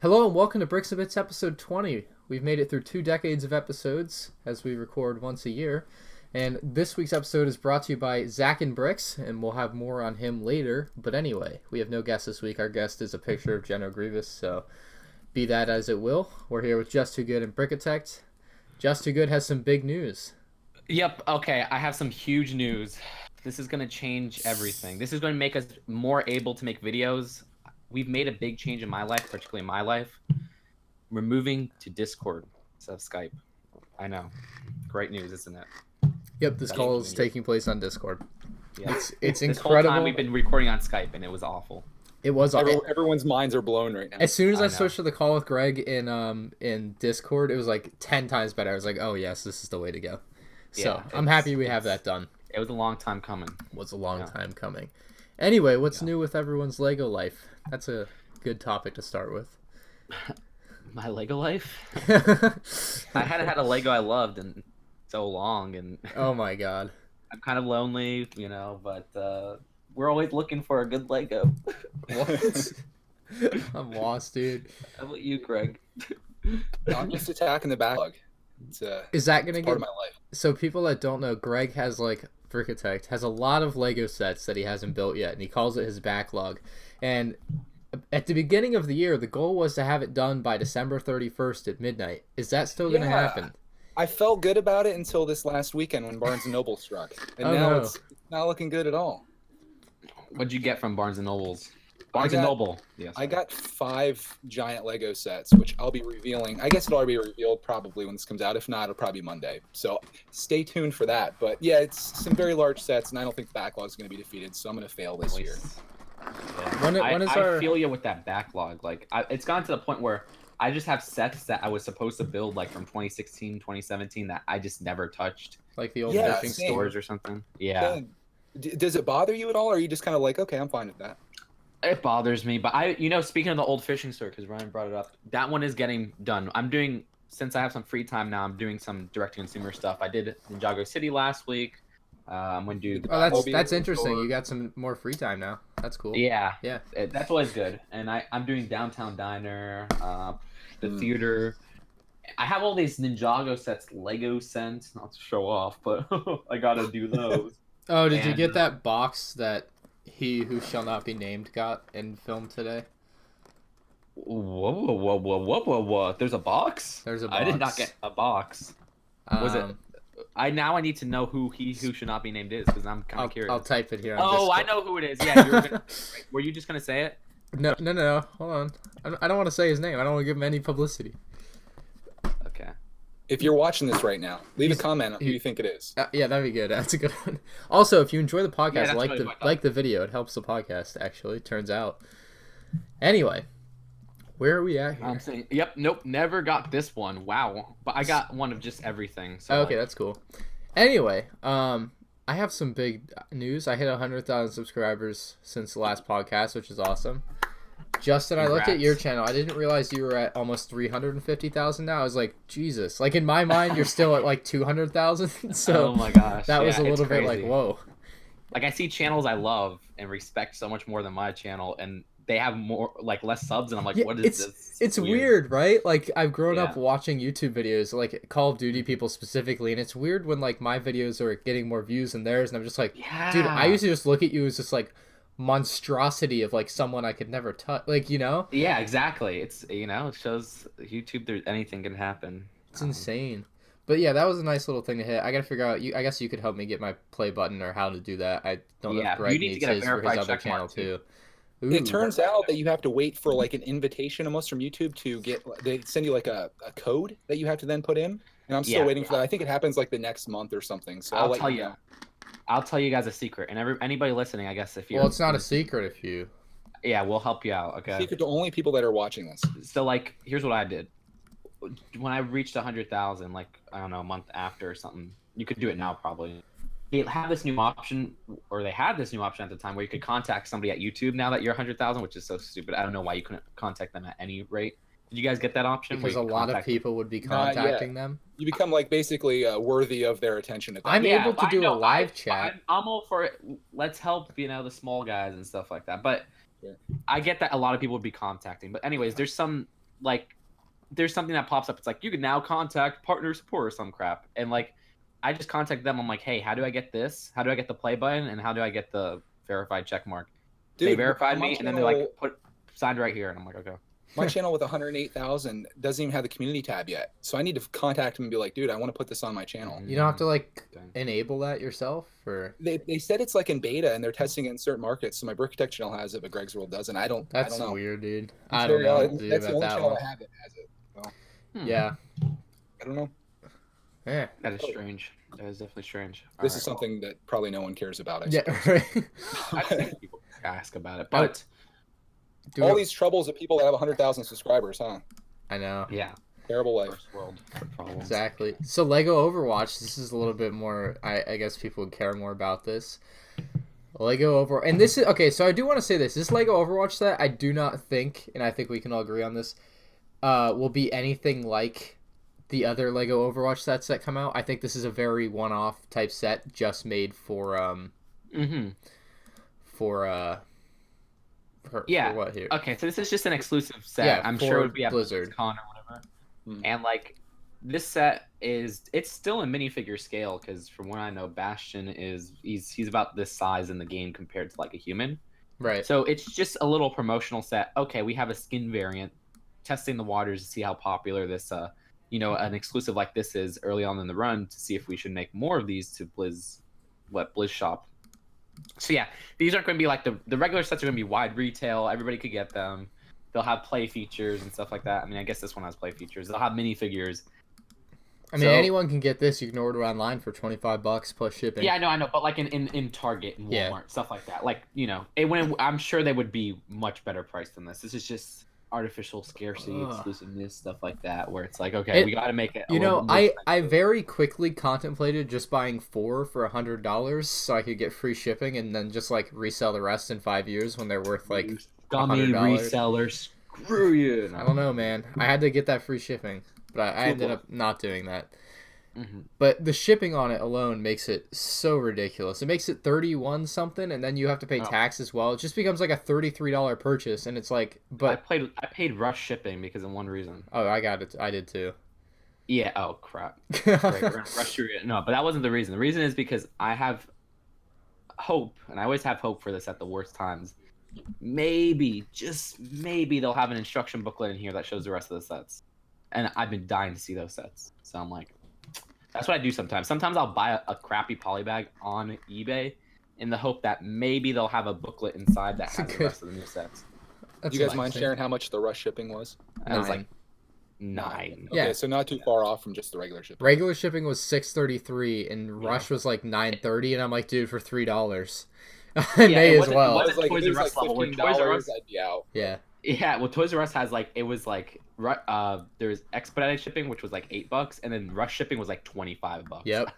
Hello and welcome to Bricks and Bits episode 20. We've made it through 2 decades of episodes as we record once a year. And this week's episode is brought to you by Zach and Bricks, and we'll have more on him later. But anyway, we have no guest this week. Our guest is a picture of General Grievous, so be that as it will. We're here with Just Too Good and Brickatack. Just Too Good has some big news. Yep, okay, I have some huge news. This is going to change everything. This is going to make us more able to make videos. We've made a big change in my life, particularly my life. We're moving to Discord instead of Skype. I know. Great news, isn't it? Yep, this call is taking place on Discord. Yeah. It's this incredible. Whole time we've been recording on Skype, and it was awful. It was everyone's minds are blown right now. As soon as I switched to the call with Greg in Discord, it was like 10 times better. I was like, oh yes, this is the way to go. So yeah, I'm happy we have that done. It was a long time coming. Time coming. Anyway, what's new with everyone's Lego life? That's a good topic to start with. My Lego life? I hadn't had a Lego I loved in so long, and oh my god. I'm kind of lonely, but we're always looking for a good Lego. What? I'm lost, dude. How about you, Greg? I'm just attacking the backlog. Is that gonna get part of my life? So people that don't know, Greg has Brickatack has a lot of Lego sets that he hasn't built yet, and he calls it his backlog. And at the beginning of the year, the goal was to have it done by December 31st at midnight. Is that still going to happen? I felt good about it until this last weekend when Barnes & Noble struck. And now it's not looking good at all. What'd you get from Barnes & Noble's? Barnes & Noble. Yes. I got 5 giant Lego sets, which I'll be revealing. I guess it'll already be revealed probably when this comes out. If not, it'll probably be Monday. So stay tuned for that. But yeah, it's some very large sets, and I don't think the backlog is going to be defeated. So I'm going to fail this year. Yeah. I feel you with that backlog. It's gotten to the point where I just have sets that I was supposed to build from 2016, 2017 that I just never touched. Like the old fishing stores or something. Yeah. Does it bother you at all, or are you just kind of like, okay, I'm fine with that? It bothers me, but speaking of the old fishing store, because Ryan brought it up, that one is getting done. Since I have some free time now, I'm doing some direct-to-consumer stuff. I did Ninjago City last week. I'm going to do... that's interesting. You got some more free time now. That's cool. Yeah. That's always good. And I'm doing Downtown Diner, the theater. I have all these Ninjago sets, Lego sets, not to show off, but I got to do those. Oh, did you get that box that He Who Shall Not Be Named got in film today? Whoa. There's a box? There's a box. I did not get a box. Was it... I need to know who He Who Should Not Be Named is, because I'm kind of curious. I'll type it here. I know who it is. Yeah, were you just gonna say it? No. Hold on. I don't want to say his name. I don't want to give him any publicity. Okay. If you're watching this right now, leave a comment on who you think it is. Yeah, that'd be good. That's a good one. Also, if you enjoy the podcast, like the video. It helps the podcast. Actually, turns out. Anyway. Where are we at here? I'm saying, never got this one. Wow. But I got one of just everything. So okay, that's cool. Anyway, I have some big news. I hit 100,000 subscribers since the last podcast, which is awesome. Justin, Congrats. I looked at your channel. I didn't realize you were at almost 350,000 now. I was like, Jesus. In my mind, you're still at 200,000. So oh my gosh. That was a little bit like, whoa. I see channels I love and respect so much more than my channel, and they have more less subs, and I'm like, what is this? It's weird, right? I've grown up watching YouTube videos, Call of Duty people specifically, and it's weird when my videos are getting more views than theirs, and I'm just like, dude, I used to just look at you as just monstrosity of someone I could never touch, Yeah, exactly. It's it shows YouTube anything can happen. It's insane. But yeah, that was a nice little thing to hit. I gotta figure out. I guess you could help me get my play button or how to do that. I don't know if Greg needs his for his other channel too. Ooh. It turns out that you have to wait for an invitation almost from YouTube to get. They send you a code that you have to then put in, and I'm still waiting for that. I think it happens the next month or something. So I'll tell you. I'll tell you guys a secret, and anybody listening, I guess if you. Well, it's not a secret if you. Yeah, we'll help you out. Okay. Secret to only people that are watching this. So here's what I did. When I reached 100,000, I don't know, a month after or something, you could do it now probably. They have this new option, or they had this new option at the time where you could contact somebody at YouTube now that you're 100,000, which is so stupid. I don't know why you couldn't contact them at any rate. Did you guys get that option? Because a lot of people would be contacting them. You become basically worthy of their attention. At that I'm able to do a live chat. I'm all for it. Let's help the small guys and stuff like that. But I get that a lot of people would be contacting. But anyways, there's some like there's something that pops up. It's like you can now contact partner support or some crap, and like I just contact them. I'm like, hey, how do I get this? How do I get the play button? And how do I get the verified check mark? Dude, they verified on my me, and then they're like, channel- put signed right here, and I'm like, okay. My channel with 108,000 doesn't even have the community tab yet. So I need to contact them and be like, dude, I want to put this on my channel. You don't have to like Dang. enable that yourself, or They said it's like in beta and they're testing it in certain markets. So my Brickatech channel has it, but Greg's World doesn't. I don't know. weird, dude. It's I don't very know odd. what to do That's the about only that channel one. that have it has it. So, Yeah. I don't know. Yeah. That is strange. That is definitely strange. This is something that probably no one cares about. I Yeah. suppose. Right. I think people ask about it, but All these troubles of people that have 100,000 subscribers, huh? I know. yeah, Terrible life. first world problems. Exactly. So Lego Overwatch, this is a little bit more. I guess people would care more about this. Lego Overwatch, and this is okay. So I do want to say this Lego Overwatch set, I do not think, and I think we can all agree on this, will be anything like the other Lego Overwatch sets that come out. I think this is a very one-off type set, just made for Yeah. for what here? Okay, so this is just an exclusive set. Yeah, I'm for sure it would be at Blizzard. BlizzCon or whatever. Hmm. And like this set it's still in minifigure scale because from what I know, Bastion he's about this size in the game compared to like a human. Right. So it's just a little promotional set. Okay, we have a skin variant, testing the waters to see how popular this an exclusive like this is early on in the run to see if we should make more of these to Blizz Shop. So yeah, these aren't going to be like the regular sets are going to be wide retail. Everybody could get them. They'll have play features and stuff like that. I mean, I guess this one has play features. They'll have minifigures. I mean, So- anyone can get this. You can order online for $25 plus shipping. Yeah, I know, but like in Target and Walmart, Yeah. stuff like that. Like I'm sure they would be much better priced than this. This is just artificial scarcity, Ugh. exclusiveness, stuff like that. Where it's like, okay, we got to make it. a You little know, bit more I very quickly contemplated just buying 4 for $100 so I could get free shipping and then just like resell the rest in 5 years when they're worth like Dummy $100. resellers. Screw you. I don't know, man. I had to get that free shipping, but I ended Cool. up not doing that. Mhm. But the shipping on it alone makes it so ridiculous. It makes it 31 something, and then you have to pay Oh. tax as well. It just becomes like a $33 purchase, and it's like, but I paid rush shipping because of one reason. oh, I got it. I did too. Yeah. Oh crap. Great, we're gonna rush through it. No, but that wasn't the reason. The reason is because I have hope, and I always have hope for this at the worst times. Maybe, just maybe, they'll have an instruction booklet in here that shows the rest of the sets. And I've been dying to see those sets. So I'm like, that's what I do sometimes. Sometimes I'll buy a crappy polybag on eBay in the hope that maybe they'll have a booklet inside that has the rest of the new sets. That's Do you guys mind interesting. sharing how much the rush shipping was? And I was 9. like, 9. Yeah. Okay, so not too far off from just the regular shipping. Regular shipping was $6.33 and Rush was like $9.30, and I'm like, dude, for $3. I may it as wasn't- well. it wasn't If Toys it R was Us level, where Toys R Us- $15, I'd be out. Yeah. Yeah, well, Toys R Us has like there's expedited shipping, which was like $8, and then rush shipping was like $25. Yep.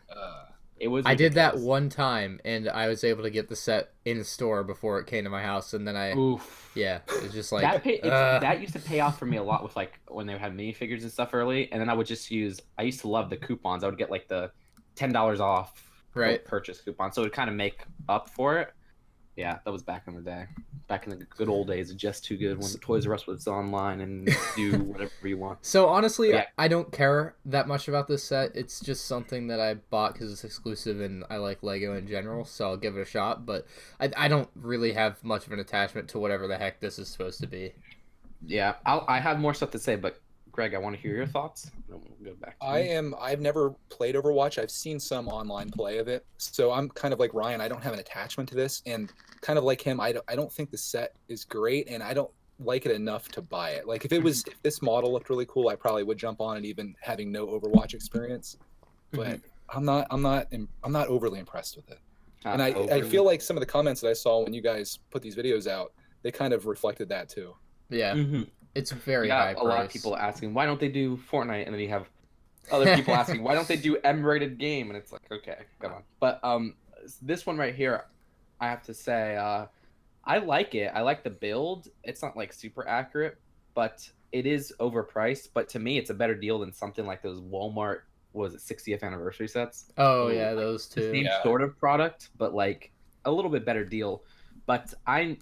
It was. I did that ridiculous. one time, and I was able to get the set in store before it came to my house, and then Oof. yeah, it was just like That used to pay off for me a lot with like when they had minifigures and stuff early, and then I would just I used to love the coupons. I would get like the $10 off Right. purchase coupon, so it would kind of make up for it. Yeah, that was back in the day, back in the good old days of Just Too Good when the Toys R Us was online and do whatever you want. So honestly, Yeah. I don't care that much about this set. It's just something that I bought because it's exclusive and I like Lego in general, so I'll give it a shot. But I don't really have much of an attachment to whatever the heck this is supposed to be. Yeah, I have more stuff to say, but Greg, I want to hear your thoughts. Then we'll go back to me. I've never played Overwatch. I've seen some online play of it. So I'm kind of like Ryan. I don't have an attachment to this, and kind of like him, I don't think the set is great, and I don't like it enough to buy it. Like if this model looked really cool, I probably would jump on it, even having no Overwatch experience. But I'm not overly impressed with it. And I feel like some of the comments that I saw when you guys put these videos out, they kind of reflected that too. Yeah, Mhm. it's very Yeah, high a price. lot of people asking why don't they do Fortnite, and then you have other people asking why don't they do M-rated game, and it's like, okay, come on. But this one right here, I have to say, I like it. I like the build. It's not like super accurate, but it is overpriced. But to me, it's a better deal than something like those Walmart, what was it, 60th anniversary sets. Oh yeah, those The two. same Yeah. sort of product, but like a little bit better deal. But I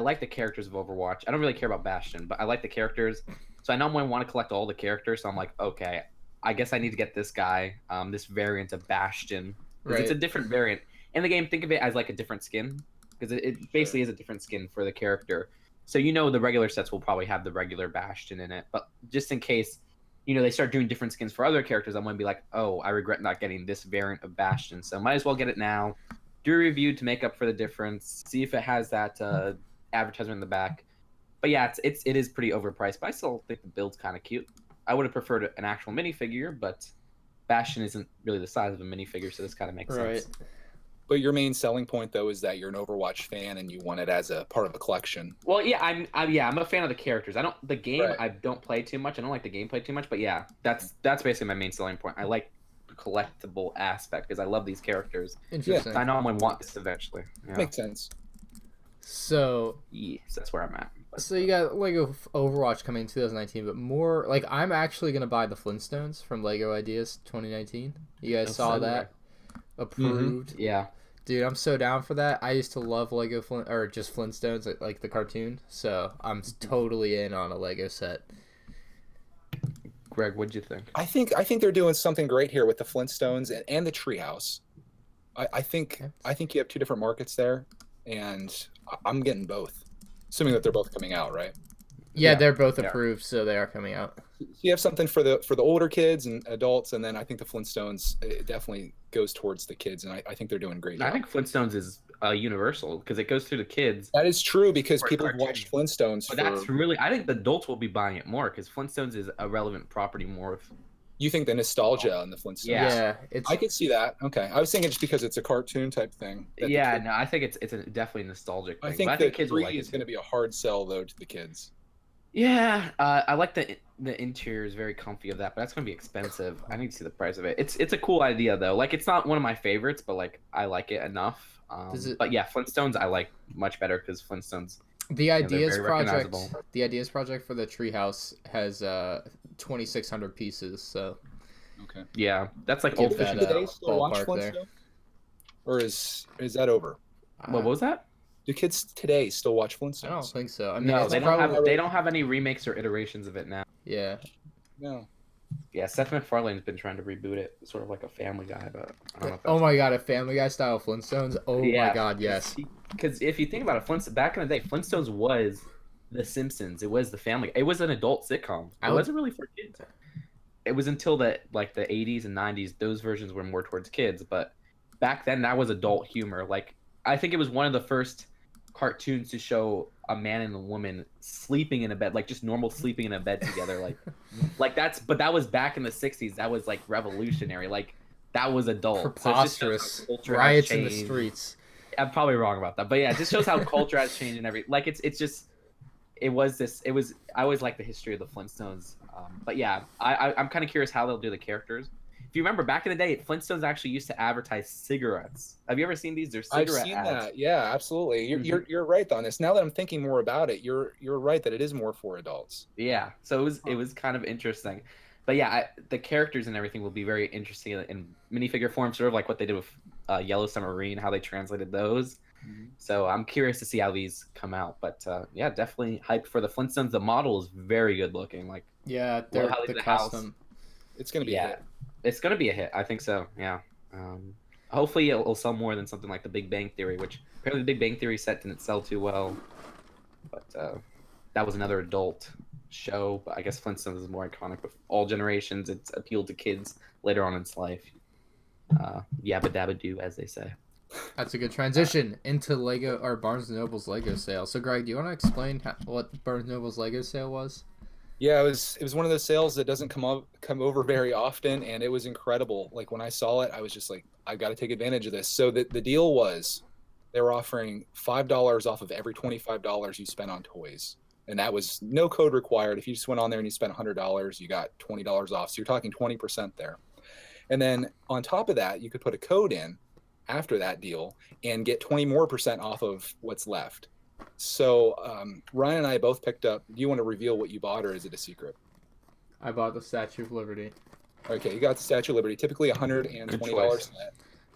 like the characters of Overwatch. I don't really care about Bastion, but I like the characters. So I know I'm going to want to collect all the characters. So I'm like, okay, I guess I need to get this guy, this variant of Bastion, because it's a different variant in the game. Think of it as like a different skin, because it basically is a different skin for the character. So the regular sets will probably have the regular Bastion in it, but just in case, they start doing different skins for other characters, I'm going to be like, oh, I regret not getting this variant of Bastion, so might as well get it now. Do a review to make up for the difference. See if it has that advertisement in the back. But yeah, it is pretty overpriced, but I still think the build's kind of cute. I would have preferred an actual minifigure, but Bastion isn't really the size of a minifigure, so this kind of makes sense. But your main selling point, though, is that you're an Overwatch fan and you want it as a part of a collection. Well, yeah, I'm a fan of the characters. I don't play too much. I don't like the gameplay too much, but yeah, that's basically my main selling point. I like the collectible aspect because I love these characters. Interesting. I know I'm gonna want this eventually. Yeah. Makes sense. So yes, that's where I'm at. So you got Lego Overwatch coming in 2019, but more like I'm actually gonna buy the Flintstones from Lego Ideas 2019. You guys saw that? Approved. Mm-hmm. Yeah. Dude, I'm so down for that. I used to love Lego or just Flintstones, like the cartoon. So I'm totally in on a Lego set. Greg, what'd you think? I think they're doing something great here with the Flintstones and the treehouse. I think you have two different markets there, and I'm getting both, assuming that they're both coming out, right? Yeah, they're both approved, so they are coming out. You have something for the older kids and adults, and then I think the Flintstones it definitely goes towards the kids, and I think they're doing great. I think Flintstones is universal because it goes through the kids. That is true because people have watched Flintstones. But that's really, I think the adults will be buying it more because Flintstones is a relevant property more. You think the nostalgia on the Flintstones? Yeah, I could see that. Okay, I was thinking just because it's a cartoon type thing. Yeah, no, I think it's definitely nostalgic thing. I think kids will like it. It's going to be a hard sell though to the kids. Yeah, I like the interior is very comfy of that, but that's gonna be expensive. I need to see the price of it. It's a cool idea though. Like it's not one of my favorites, but like I like it enough. But yeah, Flintstones I like much better because Flintstones. The Ideas project. The Ideas project for the treehouse has 2,600 pieces. So. Okay. Yeah, that's like old fashioned. Do they still watch Flintstones? Or is that over? What was that? Do kids today still watch Flintstones? I don't think so. I mean, no, they don't have any remakes or iterations of it now. Yeah. No. Yeah, Seth MacFarlane's been trying to reboot it, sort of like a Family Guy, but I don't know if oh my god, a Family Guy style Flintstones? Oh my god, yes. Because if you think about it, back in the day, Flintstones was The Simpsons. It was the Family. It was an adult sitcom. It wasn't really for kids. It was until the 80s and 90s. Those versions were more towards kids, but back then that was adult humor. Like I think it was one of the first cartoons to show a man and a woman sleeping in a bed, like just normal sleeping in a bed together, like but that was back in the 60s. That was like revolutionary. Like that was adult. Preposterous. So riots in the streets. I'm probably wrong about that, but yeah, it just shows how culture has changed and I always like the history of the Flintstones. But yeah, I'm kind of curious how they'll do the characters. If you remember back in the day, Flintstones actually used to advertise cigarettes. Have you ever seen these? They're cigarette ads. I've seen that. Yeah, absolutely. You're right on this. Now that I'm thinking more about it, you're right that it is more for adults. Yeah. So it was kind of interesting. But yeah, the characters and everything will be very interesting in minifigure form, sort of like what they did with Yellow Submarine, how they translated those. Mm-hmm. So I'm curious to see how these come out. But yeah, definitely hyped for the Flintstones. The model is very good looking. Like yeah, they're the custom. It's gonna be a hit. It's going to be a hit. I think so, yeah. Hopefully it'll sell more than something like The Big Bang Theory, which apparently The Big Bang Theory set didn't sell too well. But that was another adult show. But I guess Flintstones is more iconic with all generations. It's appealed to kids later on in its life. Yabba dabba doo, as they say. That's a good transition into Lego or Barnes & Noble's Lego sale. So, Greg, do you want to explain what Barnes & Noble's Lego sale was? Yeah, it was one of those sales that doesn't come over very often, and it was incredible. Like when I saw it, I was just like, I got to take advantage of this. So the deal was they were offering $5 off of every $25 you spent on toys, and that was no code required. If you just went on there and you spent $100, you got $20 off. So you're talking 20% there. And then on top of that, you could put a code in after that deal and get 20% more off of what's left. So Ryan and I both picked up. Do you want to reveal what you bought, or is it a secret? I bought the Statue of Liberty. Okay, you got the Statue of Liberty. Typically $120 set,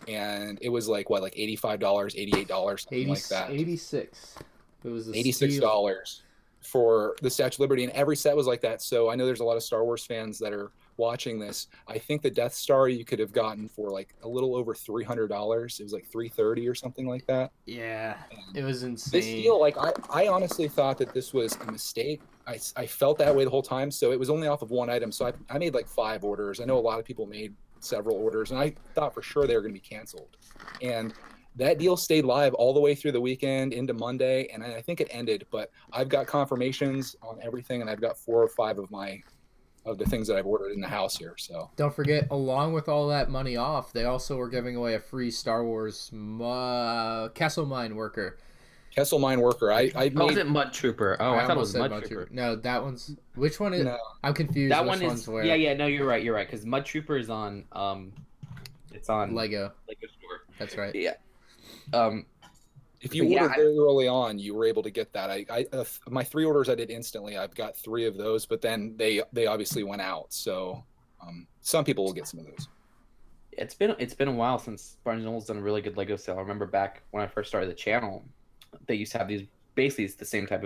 and it was like what, like $85, $88, something like that. 86. It was $86. for the Statue of Liberty, and every set was like that. So I know there's a lot of Star Wars fans that are watching this. I think the Death Star you could have gotten for like a little over $300. It was like $330 or something like that. Yeah, And it was insane. this deal, like I honestly thought that this was a mistake. I felt that way the whole time. So it was only off of one item. So I made like 5 orders. I know a lot of people made several orders, and I thought for sure they were going to be canceled. And that deal stayed live all the way through the weekend into Monday, and I think it ended. But I've got confirmations on everything, and I've got 4 or 5 of the things that I've ordered in the house here. So don't forget, along with all that money off, they also were giving away a free Star Wars Castle Mine Worker. Castle Mine Worker. I Was it Mud Trooper? Oh, I thought it was Mud Trooper. No, that one's. Which one is? No. I'm confused. That which one one's is. where. Yeah. No, you're right. Because Mud Trooper is on. It's on Lego. Lego Store. That's right. Yeah. If you ordered very early on, you were able to get that. My 3 orders I did instantly. I've got 3 of those, but then they obviously went out. So some people will get some of those. It's been a while since Barnes & Noble's done a really good Lego sale. I remember back when I first started the channel, they used to have these. Basically, it's the same type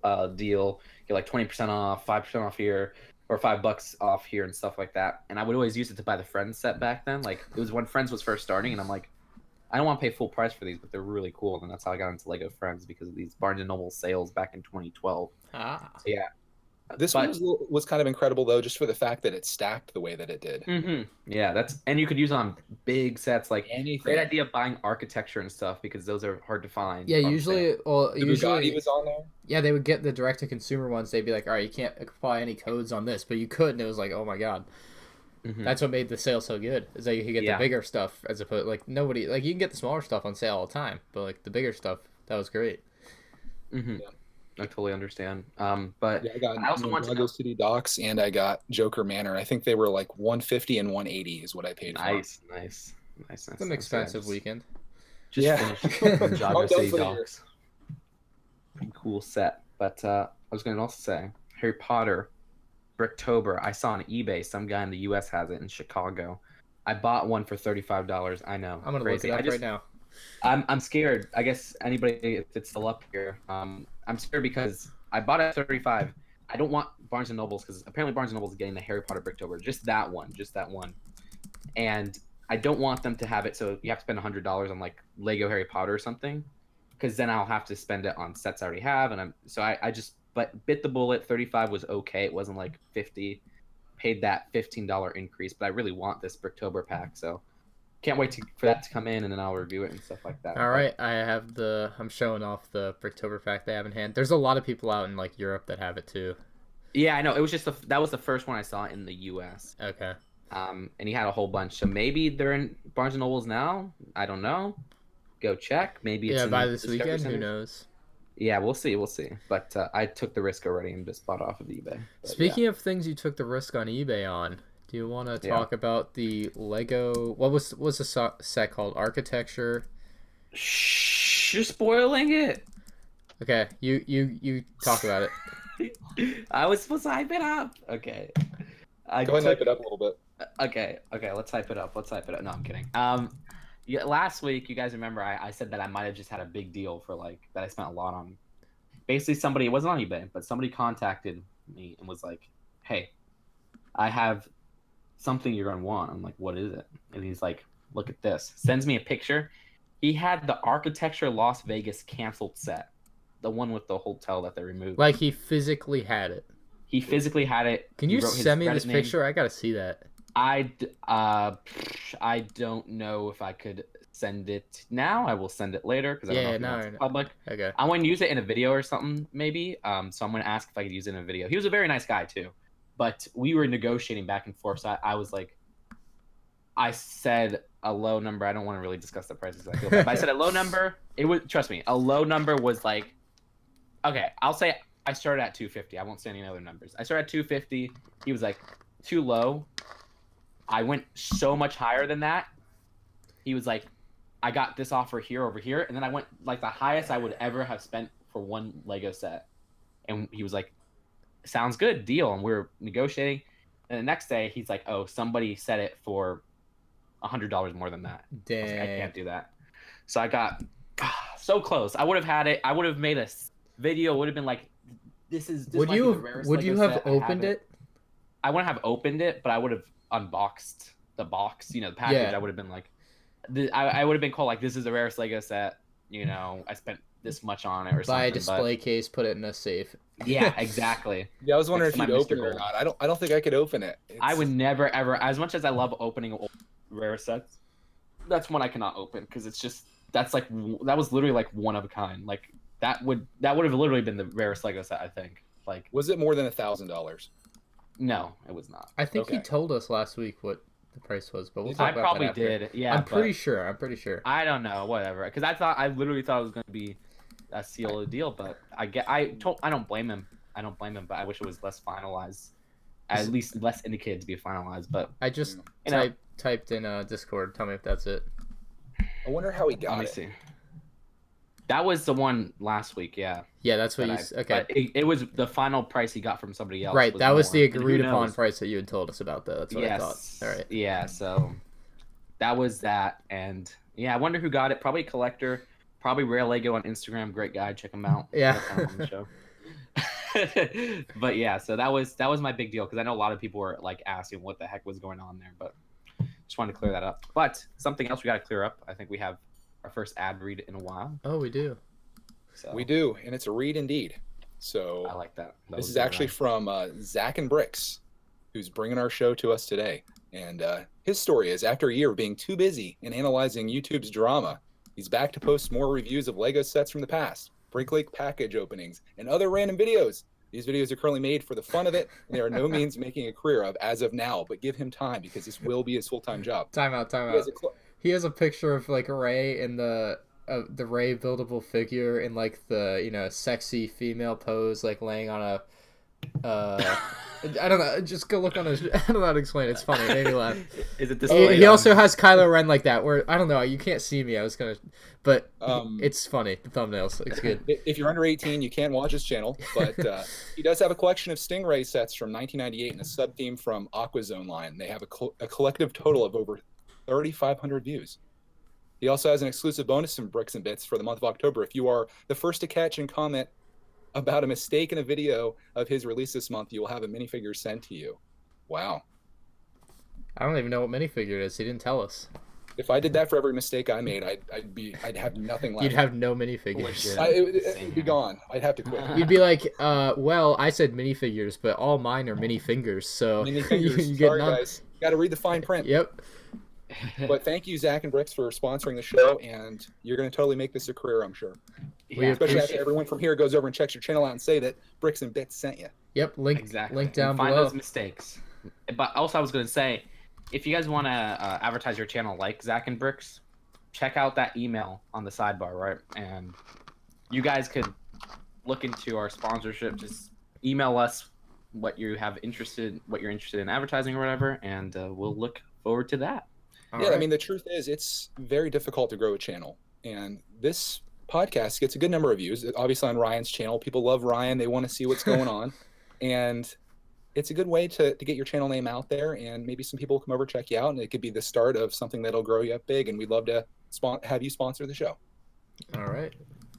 of deal. You're like 20% off, 5% off here, or $5 off here, and stuff like that. And I would always use it to buy the Friends set back then. Like it was when Friends was first starting, and I'm like, I don't want to pay full price for these, but they're really cool. And that's how I got into Lego Friends, because of these Barnes & Noble sales back in 2012. Ah. So, yeah. This one was kind of incredible, though, just for the fact that it stacked the way that it did. Mm-hmm. Yeah, and you could use it on big sets. Like, anything. Great idea of buying architecture and stuff, because those are hard to find. Yeah, usually Bugatti was on there. Yeah, they would get the direct-to-consumer ones. They'd be like, all right, you can't apply any codes on this, but you could, and it was like, oh my god. Mm-hmm. That's what made the sale so good, is that you could get the bigger stuff, as opposed, like, nobody, like, you can get the smaller stuff on sale all the time, but, like, the bigger stuff, that was great. Mm-hmm. Yeah. I totally understand. But I got also want Lego City Docks, and I got Joker Manor. I think they were like $150 and $180 is what I paid for. Nice. It's an expensive weekend. Just finished Jago City Docks. Pretty cool set. But I was going to also say, Harry Potter, Bricktober. I saw on eBay, some guy in the U.S. has it in Chicago. I bought one for $35. I know. I'm going to look it up right now. I'm scared. I guess anybody, if it's still up here, I'm scared because I bought it at $35. I don't want Barnes & Noble's, because apparently Barnes & Noble's is getting the Harry Potter Bricktober. Just that one. And I don't want them to have it so you have to spend $100 on like Lego Harry Potter or something, because then I'll have to spend it on sets I already have. And I just bit the bullet. 35 was okay. It wasn't like 50. Paid that $15 increase, but I really want this Bricktober pack, so can't wait for that to come in, and then I'll review it and stuff like that. All right, I'm showing off the Bricktober pack they have in hand. There's a lot of people out in like Europe that have it too. Yeah, I know. It was just that was the first one I saw in the U.S. Okay. And he had a whole bunch, so maybe they're in Barnes & Noble's now. I don't know. Go check. Maybe it's by this weekend. Who knows? Yeah, we'll see. But I took the risk already and just bought off of eBay. But, Speaking of things you took the risk on eBay on, do you want to talk about the Lego? What was the set called? Architecture. Shh, you're spoiling it. Okay, you talk about it. I was supposed to hype it up. Okay. Go ahead and hype it up a little bit. Okay, let's hype it up. No, I'm kidding. Last week, you guys remember I said that I might have just had a big deal for like that I spent a lot on. Basically, somebody, it wasn't on eBay, but somebody contacted me and was like, "Hey, I have something you're gonna want." I'm like, "What is it?" And he's like, "Look at this." Sends me a picture. He had the Architecture Las Vegas canceled set, the one with the hotel that they removed. Like he physically had it. He physically had it. Can you send me this picture? I gotta see that. I don't know if I could send it now. I will send it later because I don't know if it's public. Okay. I want to use it in a video or something maybe. So I'm gonna ask if I could use it in a video. He was a very nice guy too, but we were negotiating back and forth. So I was like, I said a low number. I don't want to really discuss the prices. I feel bad, but I said a low number. It would, trust me, a low number was like, okay, I'll say I started at 250. I won't say any other numbers. I started at 250. He was like, too low. I went so much higher than that. He was like, I got this offer here over here. And then I went like the highest I would ever have spent for one Lego set. And he was like, sounds good, deal. And we were negotiating. And the next day he's like, oh, somebody set it for $100 more than that. Dang. I was like, I can't do that. So I got so close. I would have had it. I would have made a video. It would have been like, this Would might be the you rarest would Lego you have set. opened it? I wouldn't have opened it, but I would have unboxed the box, the package. Yeah. I would have been like, I would have been called like, this is the rarest Lego set. I spent this much on it or Buy a something. display case, put it in a safe. Yeah, exactly. Yeah, I was wondering Like, if you'd open it or not. I don't think I could open it. I would never ever, as much as I love opening rare sets, that's one I cannot open because that was literally like one of a kind. Like that would have literally been the rarest Lego set, I think. Like, was it more than $1,000? no, it was not. I think he Okay. told us last week what the price was, but we'll I talk about probably that after. did. Yeah, I'm pretty but sure. I don't know, whatever. Because I literally thought it was going to be a seal of the deal, but I don't blame him. But I wish it was less finalized, at least less indicated to be finalized. But I just typed in Discord. Tell me if that's it. I wonder how he let got me it. see. That was the one last week, yeah. Yeah, that's what okay. But it was the final price he got from somebody else. Right, that was the more. And who agreed upon knows? price that you had told us about, though. That's what I thought. All right. Yeah, so that was that, and yeah, I wonder who got it. Probably a collector. Probably Rare Lego on Instagram. Great guy. Check him out. Yeah. On the show. But yeah, so that was my big deal because I know a lot of people were like asking what the heck was going on there, but just wanted to clear that up. But something else we got to clear up. I think we have our first ad read in a while. Oh, we do. So We do, and it's a read indeed. So I like that. this is actually from Zach and Bricks, who's bringing our show to us today. And his story is, after a year of being too busy and analyzing YouTube's drama, he's back to post more reviews of Lego sets from the past, Brink Lake package openings, and other random videos. These videos are currently made for the fun of it, and they are no means making a career of as of now, but give him time because this will be his full-time job. Time out. He has a picture of like Ray in the Ray buildable figure in like the sexy female pose, like laying on a I don't know, just go look on his I don't know how to explain it. It's funny, it made me laugh. Is it this? He also has Kylo Ren like that, where I don't know, you can't see me, but it's funny. The thumbnails, it's good. If you're under 18, you can't watch his channel, but he does have a collection of Stingray sets from 1998 and a sub-theme from AquaZone line. They have a collective total of over 3,500 views. He also has an exclusive bonus from Bricks and Bits for the month of October. If you are the first to catch and comment about a mistake in a video of his release this month, you will have a minifigure sent to you. Wow. I don't even know what minifigure it is. He didn't tell us. If I did that for every mistake I made, I'd have nothing left. You'd have no minifigures. It'd be gone. I'd have to quit. You'd be like, well, I said minifigures, but all mine are minifingers, so Minifigures. you get Sorry, none. guys. Got to read the fine print. Yep. But thank you, Zach and Bricks, for sponsoring the show, and you're going to totally make this a career, I'm sure. We Especially appreciate after everyone from here goes over and checks your channel out and say that Bricks and Bits sent you. Yep, link down Find below. those mistakes. But also, I was going to say, if you guys want to advertise your channel like Zach and Bricks, check out that email on the sidebar, right? And you guys could look into our sponsorship. Just email us what you're interested in advertising or whatever, and we'll look forward to that. Yeah, I mean, the truth is, it's very difficult to grow a channel. And this podcast gets a good number of views. Obviously, on Ryan's channel, people love Ryan. They want to see what's going on. And it's a good way to get your channel name out there. And maybe some people will come over, check you out. And it could be the start of something that'll grow you up big. And we'd love to have you sponsor the show. All right.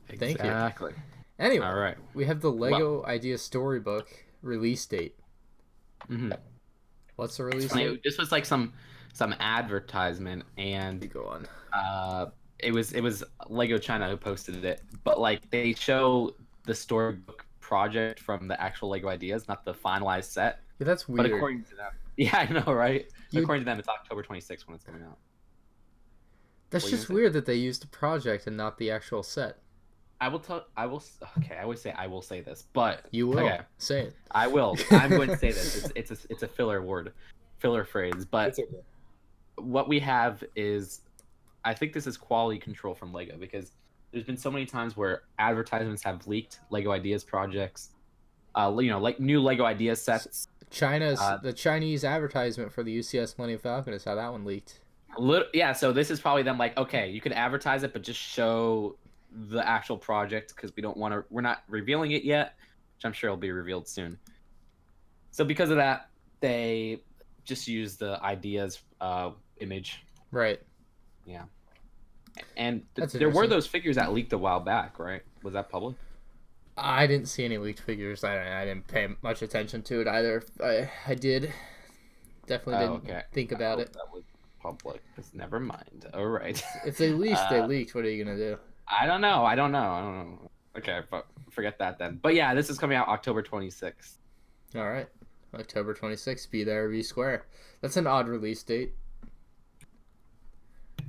Thank you. Exactly. Anyway, All right. we have the Lego Idea Storybook release date. Mm-hmm. What's the release date? This was like some advertisement, and Go on. it was Lego China who posted it, but like they show the storybook project from the actual Lego ideas, not the finalized set. Yeah, that's weird. But according to them, yeah, I know, right? According to them, it's October 26th when it's coming out. That's What do you just think? weird that they used the project and not the actual set. I will always say this, but You will okay, say it. I will. I'm going to say this. It's a filler phrase, but It's okay. what we have is, I think this is quality control from Lego, because there's been so many times where advertisements have leaked Lego Ideas projects, like new Lego Ideas sets. The Chinese advertisement for the UCS Millennium Falcon is how that one leaked. Yeah, so this is probably them like, okay, you can advertise it, but just show the actual project, because we're not revealing it yet, which I'm sure will be revealed soon. So because of that, they just use the Ideas image. Right. Yeah. And That's there were interesting. those figures that leaked a while back, right? Was that public? I didn't see any leaked figures. I didn't pay much attention to it either. I did. Definitely didn't think about it. That was public. Never mind. All right. If they leaked, they leaked. What are you going to do? I don't know. Okay, but forget that then. But yeah, this is coming out October 26th. All right. October 26th. Be there, be square. That's an odd release date.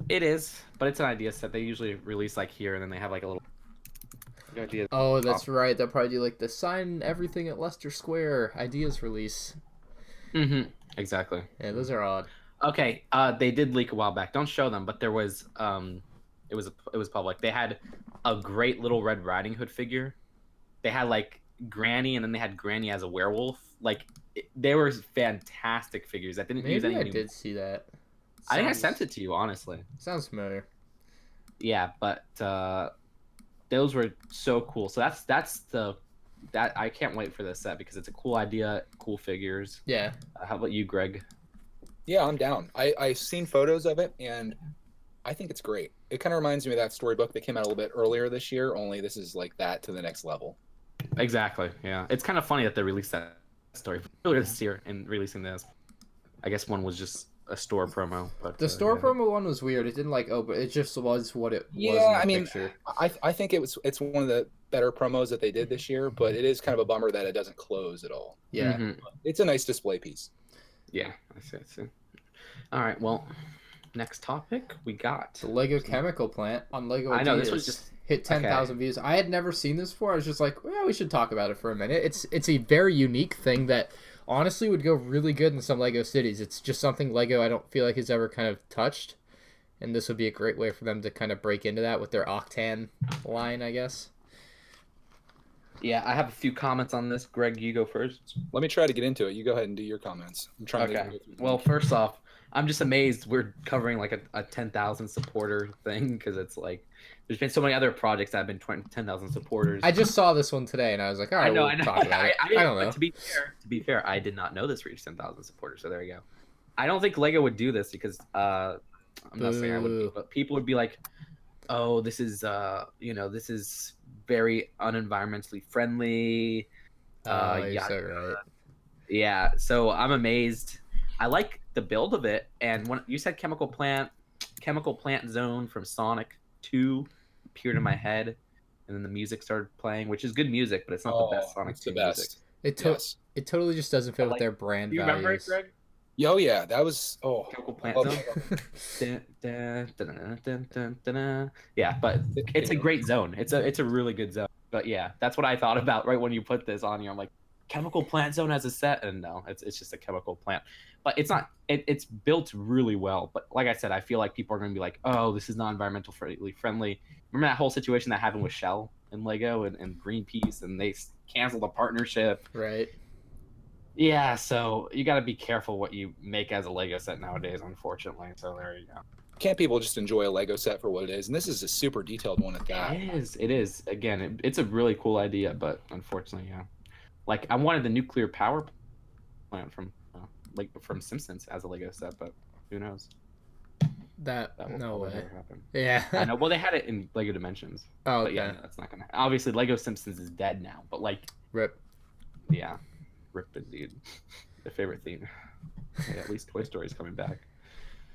It is, but it's an idea set. They usually release like here, and then they have like a little idea. Oh, that's right. They'll probably do like the sign everything at Leicester Square ideas release. Mm-hmm. Exactly. Yeah, those are odd. Okay, they did leak a while back. Don't show them, but there was it was public. They had a great little Red Riding Hood figure. They had like Granny, and then they had Granny as a werewolf. Like they were fantastic figures. That didn't use any. Maybe I did see that. I think I sent it to you, honestly. Sounds familiar. Yeah, but those were so cool. So that's I can't wait for this set because it's a cool idea, cool figures. Yeah. How about you, Greg? Yeah, I'm down. I've seen photos of it, and I think it's great. It kind of reminds me of that storybook that came out a little bit earlier this year, only this is like that to the next level. Exactly, yeah. It's kind of funny that they released that story earlier this year and releasing this. I guess one was just a store promo. But the store promo one was weird. It didn't like open. It just was what it was. Yeah, in the picture. I think it's one of the better promos that they did this year, but it is kind of a bummer that it doesn't close at all. Yeah. Mm-hmm. It's a nice display piece. Yeah, I see. All right, well, next topic we got the Lego chemical plant on Lego Ideas. I know this was just hit 10,000 views. I had never seen this before. I was just like, well, we should talk about it for a minute. It's a very unique thing that honestly would go really good in some Lego cities. It's just something Lego I don't feel like has ever kind of touched, and this would be a great way for them to kind of break into that with their Octan line, I guess. Yeah, I have a few comments on this. Greg, you go first. Let me try to get into it. You go ahead and do your comments. I'm trying to. Well, first off, I'm just amazed we're covering like a 10,000 supporter thing because it's like there's been so many other projects that have been 10,000 supporters. I just saw this one today and I was like, all right, we'll talk about it. I don't know. To be fair, I did not know this reached 10,000 supporters. So there you go. I don't think Lego would do this because I'm not saying I would, but people would be like, oh, this is this is very unenvironmentally friendly. You're so right. Yeah, so I'm amazed. I like the build of it, and when you said chemical plant zone from Sonic 2 appeared in my head, and then the music started playing, which is good music, but it's not the best Sonic 2 music. It totally just doesn't fit with their brand values. You remember it, Greg? Oh yeah, that was chemical plant zone. Yeah, but it's a great zone. It's a really good zone. But yeah, that's what I thought about right when you put this on here. I'm like, chemical plant zone has a set, and no, it's just a chemical plant. But it's not. It's built really well. But like I said, I feel like people are going to be like, oh, this is not environmentally friendly. Remember that whole situation that happened with Shell and Lego and Greenpeace, and they canceled the partnership. Right. Yeah, so you got to be careful what you make as a Lego set nowadays, unfortunately. So there you go. Can't people just enjoy a Lego set for what it is? And this is a super detailed one at that. It is. Again, it's a really cool idea, but unfortunately, yeah. Like, I wanted the nuclear power plant from Simpsons as a Lego set, but who knows? That will no way happen. Yeah. I know. Well, they had it in Lego Dimensions. Oh, okay. But yeah, that's not gonna happen. Obviously, Lego Simpsons is dead now, but like, rip. Yeah, rip indeed. Their favorite theme. Yeah, at least Toy Story's coming back.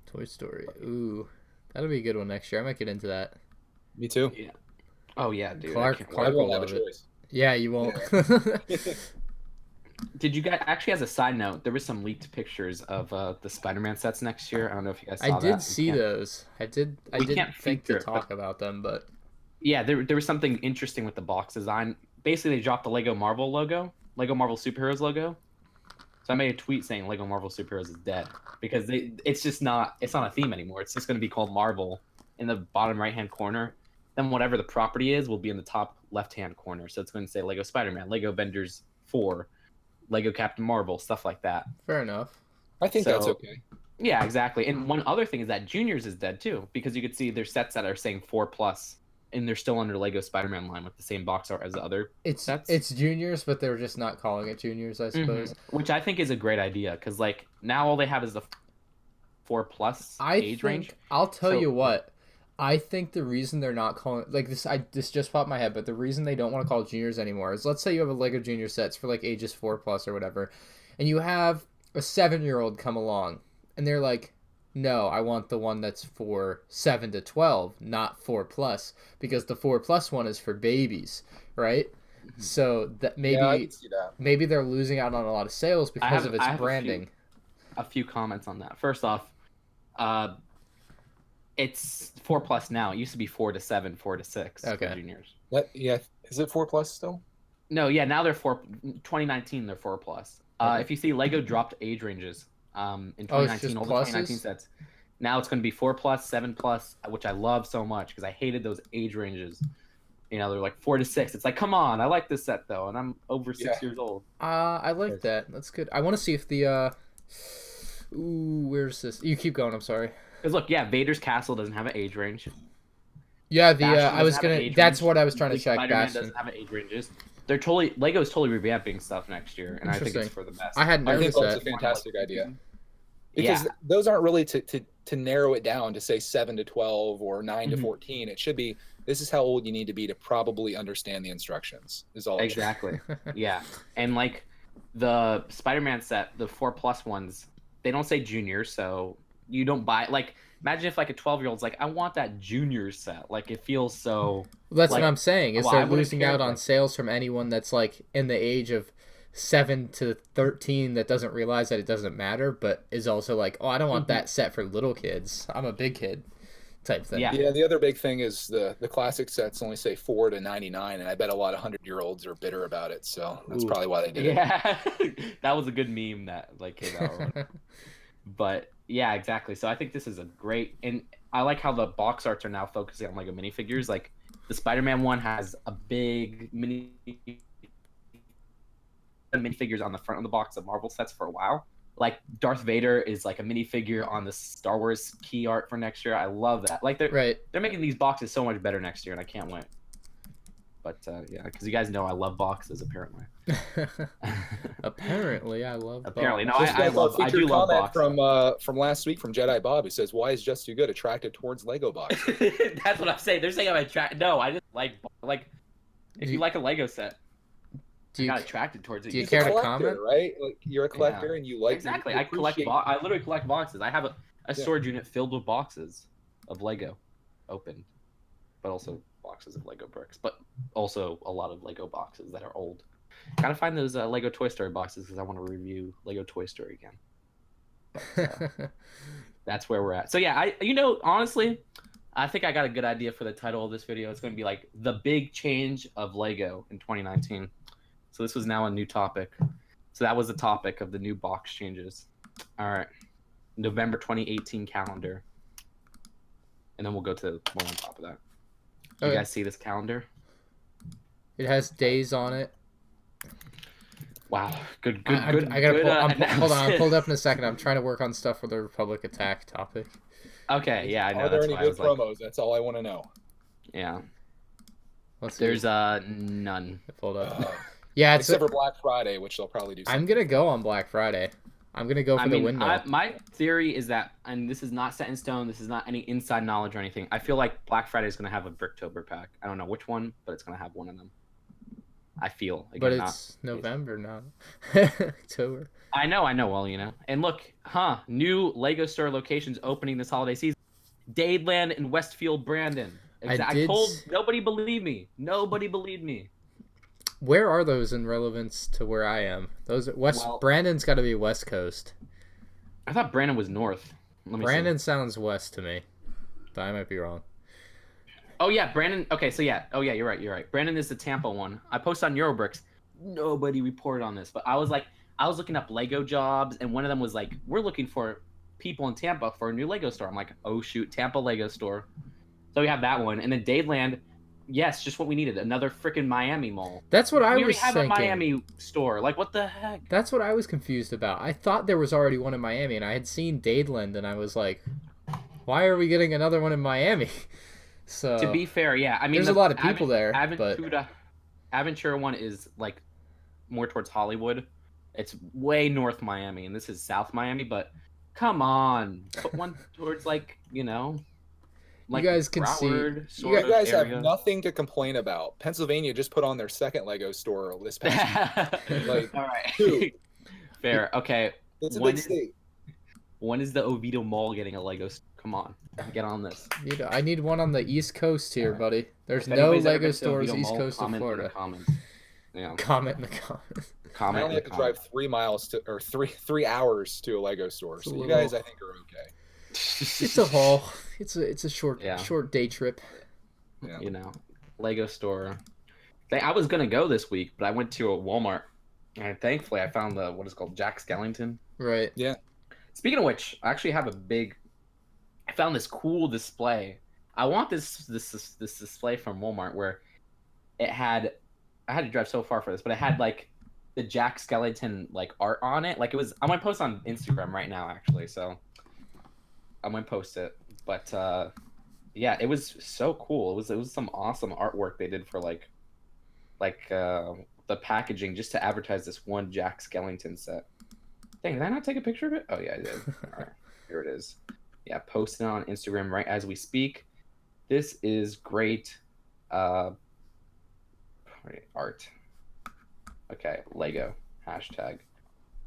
Toy Story. Ooh, that'll be a good one next year. I might get into that. Me too. Yeah. Oh yeah, dude. Clark will have a choice. Yeah, you won't. Yeah. Did you guys actually, as a side note, there was some leaked pictures of the Spider-Man sets next year? I don't know if you guys saw that. I did see those. I didn't think to talk it, about them, but yeah, there was something interesting with the box design. Basically, they dropped the Lego Marvel logo, Lego Marvel Superheroes logo. So I made a tweet saying Lego Marvel Superheroes is dead because it's not a theme anymore. It's just going to be called Marvel in the bottom right-hand corner. Then whatever the property is will be in the top left-hand corner. So it's going to say Lego Spider-Man, Lego Avengers 4, Lego Captain Marvel, stuff like that. Fair enough. I think that's okay. Yeah, exactly. And one other thing is that Juniors is dead too, because you could see there's sets that are saying 4+, and they're still under Lego Spider-Man line with the same box art as the other sets. It's Juniors, but they're just not calling it Juniors, I suppose. Mm-hmm. Which I think is a great idea, because like now all they have is the 4+ age range. I'll tell you what. I think the reason they're not calling like this just popped in my head, but the reason they don't want to call it juniors anymore is, let's say you have a Lego Junior sets for like ages 4+ or whatever, and you have a 7-year-old come along, and they're like, no, I want the one that's for 7 to 12, not 4+, because the 4+ one is for babies, right? So that Yeah, I can see that. maybe they're losing out on a lot of sales because of its I have branding. A few comments on that. First off, it's 4+ now. It used to be 4 to 7, 4 to 6 Okay. for juniors. Yeah, is it 4+ still? No, yeah, now they're 4. 2019, they're 4+. Okay. If you see, Lego dropped age ranges. In Oh, 2019, it's just all the 2019 pluses? sets. Now it's going to be 4+, 7+, which I love so much because I hated those age ranges. You know, they're like 4 to 6. It's like, come on, I like this set though, and I'm over 6 years old. I like that. That's good. I want to see if the ooh, where's this? You keep going. I'm sorry. Because look, yeah, Vader's castle doesn't have an age range. Yeah, Bastion I was doesn't have an gonna. age That's range. what I was trying to check. Spider-Man Bastion. doesn't have an age ranges. Lego's totally revamping stuff next year, and I think it's Interesting. for the best. I hadn't I think noticed that's a that. fantastic idea. Because Yeah. those aren't really to narrow it down to say 7 to 12 or 9 to Mhm. 14. It should be, this is how old you need to be to probably understand the instructions. Is all. It should be. Exactly. Yeah, and like the Spider-Man set, the 4+ ones, they don't say junior, so you don't buy. Like, imagine if like a 12-year-old's like, I want that junior set. Like, it feels so. That's like, what I'm saying. Is well, I they're wouldn't losing care, out on like- sales from anyone that's like in the age of 7 to 13 that doesn't realize that it doesn't matter, but is also like, oh, I don't want that set for little kids. I'm a big kid, type thing. Yeah. Yeah, the other big thing is the classic sets only say 4 to 99, and I bet a lot of 100-year-olds are bitter about it. So that's Ooh. probably why they did it. Yeah, that was a good meme that like came out. But yeah, exactly. So I think this is a great, and I like how the box arts are now focusing on Lego minifigures. Like the Spider-Man one has a big minifigures on the front of the box of Marvel sets for a while. Like Darth Vader is like a minifigure on the Star Wars key art for next year. I love that. Like Right. they're making these boxes so much better next year, and I can't wait. But yeah, because you guys know I love boxes apparently. Apparently, I love. Apparently, no, Just I got a love. I featured do love comment boxes. from last week from Jedi Bob, who says, "Why is Just Too Good attracted towards Lego boxes?" That's what I'm saying. They're saying I'm attracted. No, I just like if you like a Lego set, Do you're you not attracted towards it. do you just care to like- comment? Right? Like you're a collector and you like exactly. you I collect. appreciate- I literally collect boxes. I have a Yeah. storage unit filled with boxes of Lego, open, but also boxes of Lego bricks, but also a lot of Lego boxes that are old. Gotta find those Lego Toy Story boxes because I want to review Lego Toy Story again. But, that's where we're at. So yeah, honestly, I think I got a good idea for the title of this video. It's going to be like the big change of Lego in 2019. So this was now a new topic. So that was the topic of the new box changes. All right, November 2018 calendar, and then we'll go to one on top of that. You Okay. guys see this calendar? It has days on it. Wow, good. I gotta good, pull, hold on, I'm analysis. pulled up in a second. I'm trying to work on stuff for the Republicattack topic. Okay, yeah, I know. Are there That's any why I good was like, promos? That's all I want to know. yeah. Let's see. There's none. Pulled up. Uh, Yeah, it's. except for Black Friday, which they'll probably do. I'm gonna go on Black Friday. I'm gonna go for the window. My theory is that, and this is not set in stone. This is not any inside knowledge or anything. I feel like Black Friday is gonna have a Bricktober pack. I don't know which one, but it's gonna have one of them. I feel. Again, But not- it's November, not October. I know. Well, and look, new Lego store locations opening this holiday season. Dadeland and Westfield, Brandon. I told nobody believed me. Nobody believed me. Where are those in relevance to where I am? Those Brandon's got to be West Coast. I thought Brandon was north. Let me Brandon see. sounds west to me, but I might be wrong. Oh yeah, Brandon. Okay, so yeah. Oh yeah, you're right. Brandon is the Tampa one. I posted on Eurobricks. Nobody reported on this, but I was looking up Lego jobs, and one of them was like, we're looking for people in Tampa for a new Lego store. I'm like, oh shoot, Tampa Lego store. So we have that one, and then Dadeland. Yes, just what we needed. Another freaking Miami mall. That's what I We was already have thinking. a Miami store. Like, what the heck? That's what I was confused about. I thought there was already one in Miami, and I had seen Dadeland, and I was like, why are we getting another one in Miami? So To be fair, yeah. I mean, there's a lot of people there, but Aventura one is like more towards Hollywood. It's way north Miami, and this is South Miami. But come on, put one towards like like guys can see- Broward you sort You of guys area. have nothing to complain about. Pennsylvania just put on their second Lego store this past week. Like, All right. dude. Fair. Okay. It's a When big is- state. When is the Oviedo Mall getting a Lego? Come on, get on this. I need one on the East Coast here, buddy. There's If no anybody's ever Lego been to stores Oviedo East Mall, Coast of comment in the Florida. comments. Yeah. Comment in the comments. I Comment only in have the to drive comments. 3 miles to, or three hours to a Lego store. It's a So you little- guys, I think, are okay. It's a haul. It's a short Yeah. short day trip. Yeah. You know, Lego store. I was gonna go this week, but I went to a Walmart, and thankfully I found the what is it called Jack Skellington. Right. Speaking of which, I actually have I found this cool display. I want this display from Walmart where it had. I had to drive so far for this, but it had like the Jack Skellington like art on it. Like it was. I'm gonna post on Instagram right now, actually. So I'm gonna post it. But yeah, it was so cool. It was some awesome artwork they did for like the packaging just to advertise this one Jack Skellington set. Dang, did I not take a picture of it? Oh yeah, I did. All right, here it is. Yeah, posting on Instagram right as we speak. This is great art. Okay, Lego hashtag.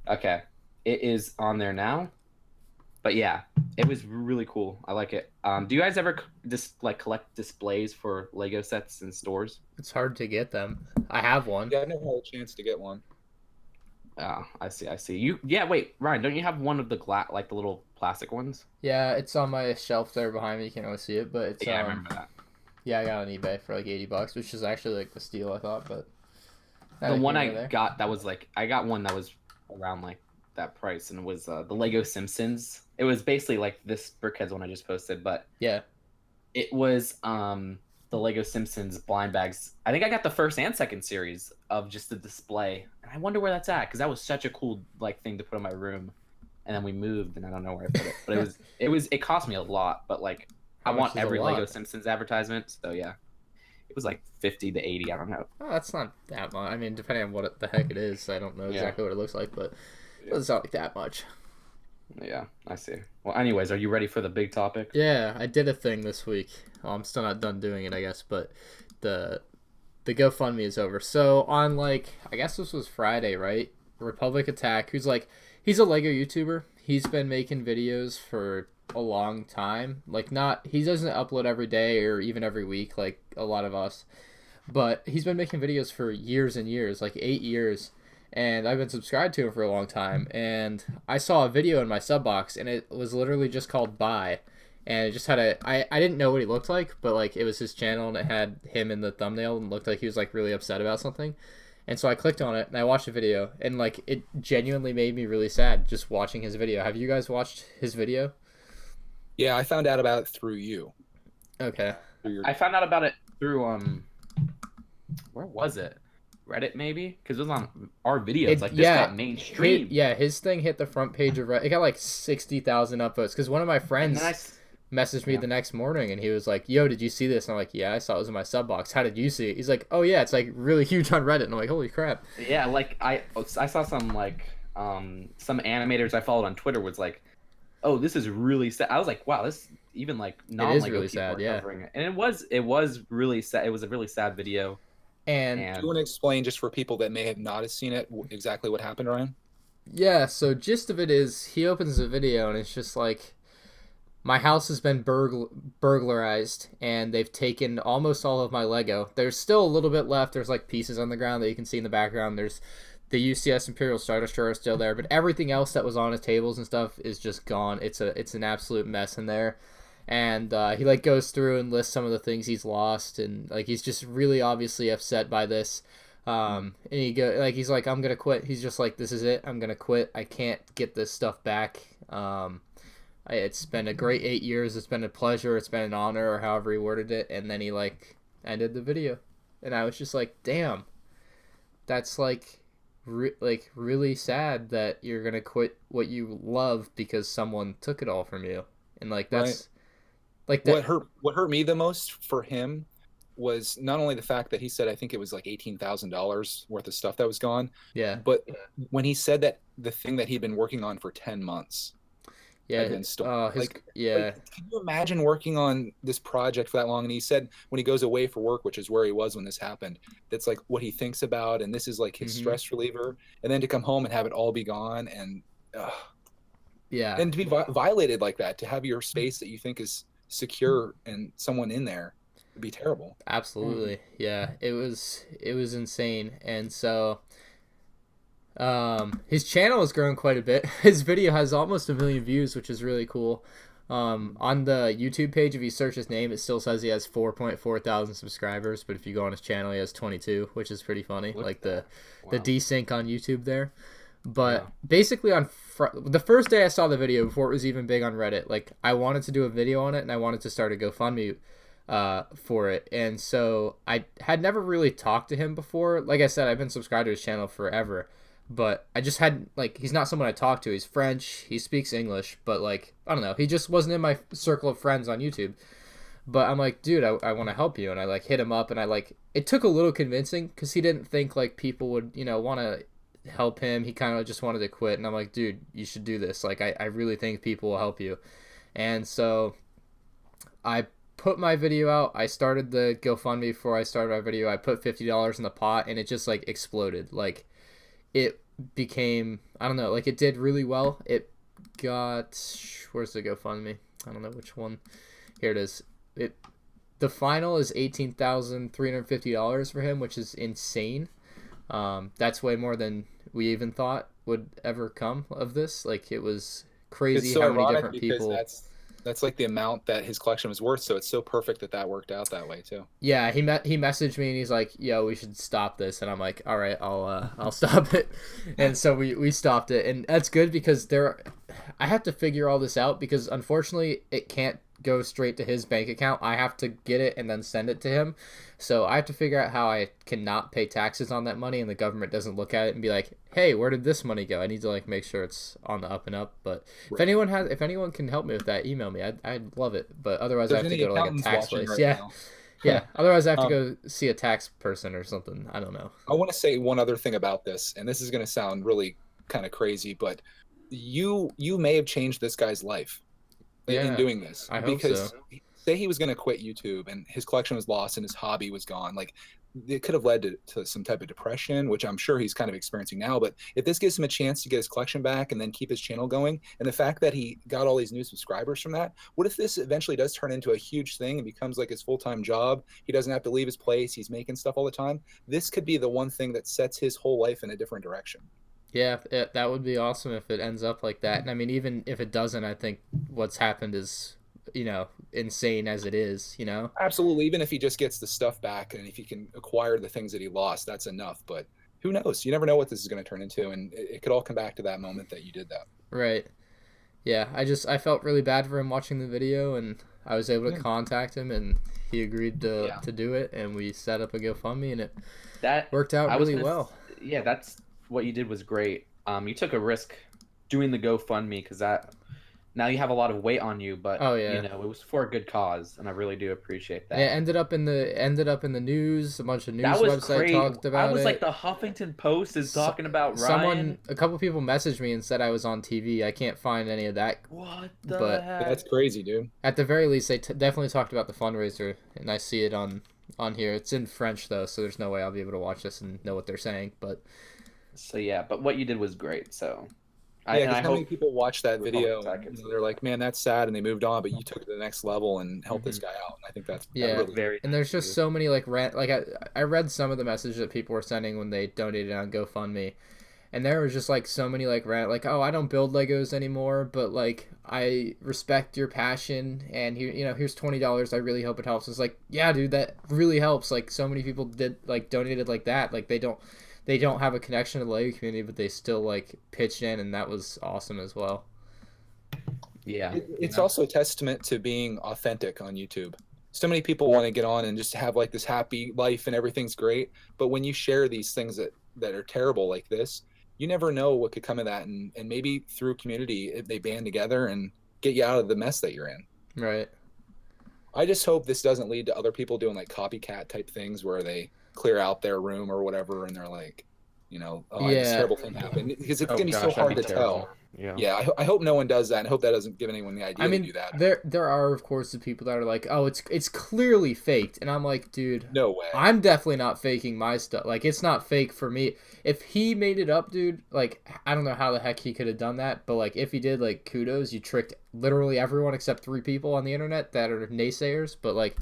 Okay, it is on there now. But yeah, it was really cool. I like it. Do you guys ever just collect displays for Lego sets in stores? It's hard to get them. I have one. Yeah, I never had a chance to get one. Oh, I see. Yeah, wait, Ryan, don't you have one of the the little plastic ones? Yeah, it's on my shelf there behind me. You can't always see it, but it's Yeah, I remember that. yeah, I got it on eBay for like $80, which is actually like the steal I thought. But The one I got that was like I got one that was around like that price, and it was the Lego Simpsons. It was basically like this Brickheads one I just posted, but yeah, it was the Lego Simpsons blind bags. I think I got the first and second series of just the display, and I wonder where that's at because that was such a cool like thing to put in my room. And then we moved, and I don't know where I put it. But it cost me a lot. But like, How I much want is a every lot? Lego Simpsons advertisement. So yeah, it was like 50 to 80. I don't know. oh, that's not that much. I mean, depending on what the heck it is, I don't know Yeah. exactly what it looks like, but Yeah. it's not like that much. Yeah, I see. Well, anyways, are you ready for the big topic? Yeah, I did a thing this week. Well, I'm still not done doing it, I guess, but the GoFundMe is over. So on I guess this was Friday, right? Republicattack, he's a Lego YouTuber. He's been making videos for a long time. He doesn't upload every day or even every week like a lot of us, but he's been making videos for years and years, like 8 years. And I've been subscribed to him for a long time. And I saw a video in my sub box, and it was literally just called Bye. And it just had I didn't know what he looked like, but it was his channel, and it had him in the thumbnail, and looked like he was really upset about something. And so I clicked on it, and I watched the video, and it genuinely made me really sad just watching his video. Have you guys watched his video? Yeah, I found out about it through you. Okay. Through your... I found out about it through where was it? Reddit maybe? Because it was on our videos. This got mainstream. His thing hit the front page of Reddit. It got 60,000 upvotes because one of my friends messaged me the next morning, and he was like, "Yo, did you see this?" And I'm like, "Yeah, I saw it was in my sub box. How did you see it?" He's like, "Oh yeah, it's really huge on Reddit." And I'm like, "Holy crap!" Yeah, I saw some some animators I followed on Twitter was like, "Oh, this is really sad." I was like, "Wow, this even non-Lego really people sad, are yeah." covering it." And it was really sad. It was a really sad video. And Do you want to explain just for people that may have not seen it exactly what happened, Ryan? yeah, so gist of it is he opens the video, and it's just my house has been burglarized, and they've taken almost all of my Lego. There's still a little bit left. There's pieces on the ground that you can see in the background. There's the UCS Imperial Star Destroyer is still there, but everything else that was on his tables and stuff is just gone. It's an absolute mess in there. And he goes through and lists some of the things he's lost, and he's just really obviously upset by this. And he's like, "I'm gonna quit." He's just like, "This is it. I'm gonna quit. I can't get this stuff back." It's been a great 8 years. It's been a pleasure. It's been an honor, or however he worded it. And then he ended the video, and I was just like, "Damn, that's really sad that you're gonna quit what you love because someone took it all from you." And that's that. What hurt me the most for him was not only the fact that he said I think it was $18,000 worth of stuff that was gone. Yeah. But when he said that the thing that he'd been working on for 10 months. Yeah. had been stolen. Yeah. Can you imagine working on this project for that long? And he said when he goes away for work, which is where he was when this happened, that's like what he thinks about, and this is like his stress reliever. And then to come home and have it all be gone, and yeah, and to be violated like that, to have your space that you think is secure and someone in there, would be terrible. absolutely. Yeah, it was insane. And so his channel has grown quite a bit. His video has almost 1 million views, which is really cool. On the YouTube page, if you search his name, it still says he has 4.4 thousand subscribers, but if you go on his channel, he has 22, which is pretty funny. Like the desync on YouTube there. But basically on the first day I saw the video, before it was even big on Reddit, like I wanted to do a video on it, and I wanted to start a GoFundMe for it. And so I had never really talked to him before. Like I said, I've been subscribed to his channel forever, but I just had, like, he's not someone I talk to. He's French, he speaks English, but like, I don't know, he just wasn't in my circle of friends on YouTube. But I'm like, dude, I want to help you. And I like hit him up, and it took a little convincing, because he didn't think like people would, want to help him. He kind of just wanted to quit. And I'm like, dude, you should do this. Like, I really think people will help you. And so I put my video out. I started the GoFundMe before I started my video. I put $50 in the pot, and it just like exploded. Like, it became, I don't know, like it did really well. It got, where's the GoFundMe? I don't know which one. Here it is. The final is $18,350 for him, which is insane. That's way more than we even thought would ever come of this. Like, it was crazy It's so how many ironic different because people. That's like the amount that his collection was worth. So it's so perfect that worked out that way too. Yeah, he messaged me, and he's like, "Yo, we should stop this." And I'm like, "All right, I'll stop it." And so we stopped it, and that's good, because I have to figure all this out, because unfortunately it can't go straight to his bank account. I have to get it and then send it to him. So I have to figure out how I cannot pay taxes on that money, and the government doesn't look at it and be like, "Hey, where did this money go?" I need to like make sure it's on the up and up. But if anyone can help me with that, email me. I'd love it. But otherwise, I have to go to like a tax place. Yeah. Otherwise, I have to go see a tax person or something. I don't know. I want to say one other thing about this, and this is going to sound really kind of crazy, but you may have changed this guy's life in doing this. I hope so. Say he was going to quit YouTube and his collection was lost and his hobby was gone. Like, it could have led to some type of depression, which I'm sure he's kind of experiencing now. But if this gives him a chance to get his collection back and then keep his channel going, and the fact that he got all these new subscribers from that, what if this eventually does turn into a huge thing and becomes like his full-time job? He doesn't have to leave his place. He's making stuff all the time. This could be the one thing that sets his whole life in a different direction. Yeah, that would be awesome if it ends up like that. And I mean, even if it doesn't, I think what's happened is, insane as it is, Absolutely. Even if he just gets the stuff back and if he can acquire the things that he lost, that's enough. But who knows? You never know what this is going to turn into, and it could all come back to that moment that you did that. Right. Yeah, I felt really bad for him watching the video, and I was able to contact him, and he agreed to do it, and we set up a GoFundMe, and it worked out really well. Yeah, that's what you did was great. You took a risk doing the GoFundMe, because now you have a lot of weight on you, but it was for a good cause, and I really do appreciate that. Yeah, it ended up in the news. A bunch of news websites talked about it. I was like, the Huffington Post is talking about Ryan. A couple people messaged me and said I was on TV. I can't find any of that. What the heck? That's crazy, dude. At the very least, they definitely talked about the fundraiser, and I see it on here. It's in French though, so there's no way I'll be able to watch this and know what they're saying. But but what you did was great. So. Yeah, how many people watch that video and they're like, "Man, that's sad," and they moved on, but you took it to the next level and helped this guy out. And I think that's really very. And there's just so many like I read some of the messages that people were sending when they donated on GoFundMe, and there was just like so many like "Oh, I don't build Legos anymore, but like I respect your passion, and here's $20. I really hope it helps." It's like, yeah, dude, that really helps. Like, so many people donated like that. Like, they don't have a connection to the Lego community, but they still like pitched in, and that was awesome as well. Yeah. It's also a testament to being authentic on YouTube. So many people want to get on and just have like this happy life and everything's great. But when you share these things that are terrible like this, you never know what could come of that. And maybe through community, if they band together and get you out of the mess that you're in. Right. I just hope this doesn't lead to other people doing like copycat type things where they clear out their room or whatever, and they're like, this terrible thing happened, because it's gonna be so hard to tell. Yeah, I hope no one does that, and I hope that doesn't give anyone the idea I mean, to do that. there are of course the people that are like, oh, it's clearly faked, and I'm like, dude, No way. I'm definitely not faking my stuff. Like, it's not fake for me. If he made it up, dude, like, I don't know how the heck he could have done that, but like, if he did, like, kudos, you tricked literally everyone except 3 people on the internet that are naysayers. But like,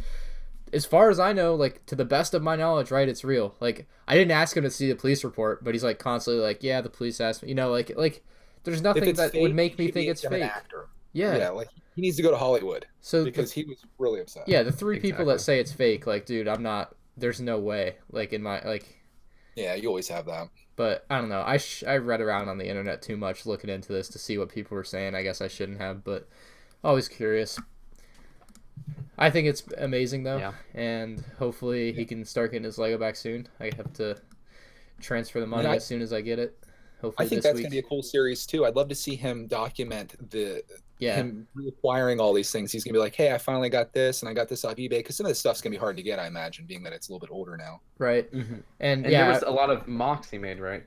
as far as I know, like, to the best of my knowledge, right, it's real. Like, I didn't ask him to see the police report, but he's like constantly like, yeah, the police asked me, you know, like. There's nothing that would make me think it's fake. Yeah, like he needs to go to Hollywood. So because he was really upset. Yeah, the 3 people that say it's fake, like, dude, I'm not. There's no way. Like, in my like. Yeah, you always have that. But I don't know. I read around on the internet too much looking into this to see what people were saying. I guess I shouldn't have, but always curious. I think it's amazing though, and hopefully he can start getting his Lego back soon. I have to transfer the money as soon as I get it. Hopefully I think that's going to be a cool series too. I'd love to see him document him reacquiring all these things. He's going to be like, hey, I finally got this, and I got this off eBay, because some of this stuff's going to be hard to get, I imagine, being that it's a little bit older now. Right. And there was a lot of mocks he made, right?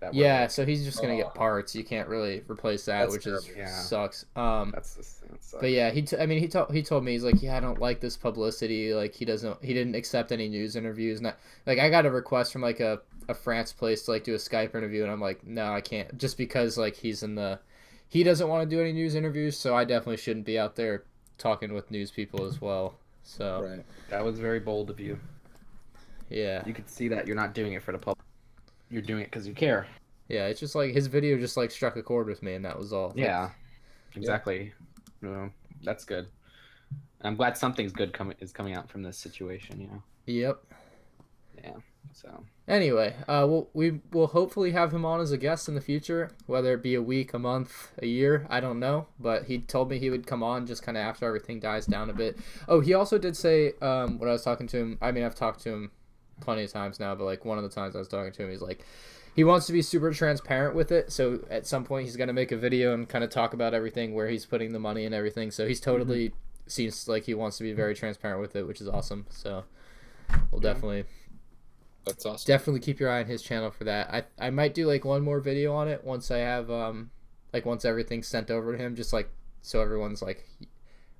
So he's just going to get parts. You can't really replace that, which sucks. That sucks. But yeah, he told me, he's like, yeah, I don't like this publicity. Like, he didn't accept any news interviews. And I got a request from like a France place to like do a Skype interview, and I'm like, no, I can't, just because like he doesn't want to do any news interviews, so I definitely shouldn't be out there talking with news people as well. So that was very bold of you. Yeah, you could see that you're not doing it for the public. You're doing it because you care. Yeah, it's just like his video just like struck a chord with me, and that was all. Yeah, exactly. That's good. I'm glad something's good is coming out from this situation. You know. Yep. Yeah. So. Anyway, we will hopefully have him on as a guest in the future, whether it be a week, a month, a year, I don't know. But he told me he would come on just kind of after everything dies down a bit. Oh, he also did say when I was talking to him, I mean, I've talked to him plenty of times now, but like one of the times I was talking to him, he's like, he wants to be super transparent with it. So at some point he's going to make a video and kind of talk about everything, where he's putting the money and everything. So he's totally seems like he wants to be very transparent with it, which is awesome. So we'll definitely... That's awesome. Definitely keep your eye on his channel for that. I might do like one more video on it once I have once everything's sent over to him, just like so everyone's like,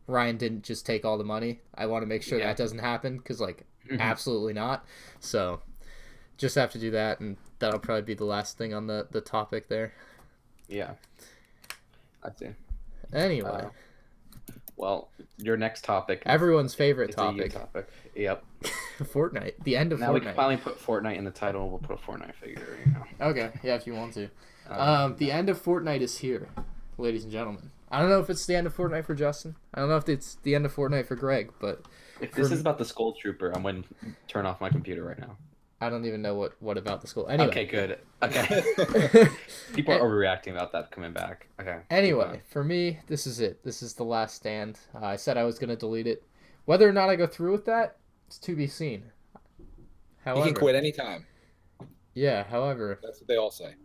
Ryan didn't just take all the money. I want to make sure that doesn't happen, because like absolutely not. So just have to do that, and that'll probably be the last thing on the topic there. Yeah. I'd say. Anyway. Well, your next topic. Everyone's favorite topic. Yep. Fortnite. The end of Fortnite. Fortnite. We can finally put Fortnite in the title. We'll put a Fortnite figure. Okay. Yeah, if you want to. The end of Fortnite is here, ladies and gentlemen. I don't know if it's the end of Fortnite for Justin. I don't know if it's the end of Fortnite for Greg, but... If this is about the Skull Trooper, I'm going to turn off my computer right now. I don't even know what about the school. Anyway. Okay, good. Okay. People are overreacting about that coming back. Okay. Anyway, for me, this is it. This is the last stand. I said I was going to delete it. Whether or not I go through with that, it's to be seen. However, you can quit anytime. Yeah, however... That's what they all say.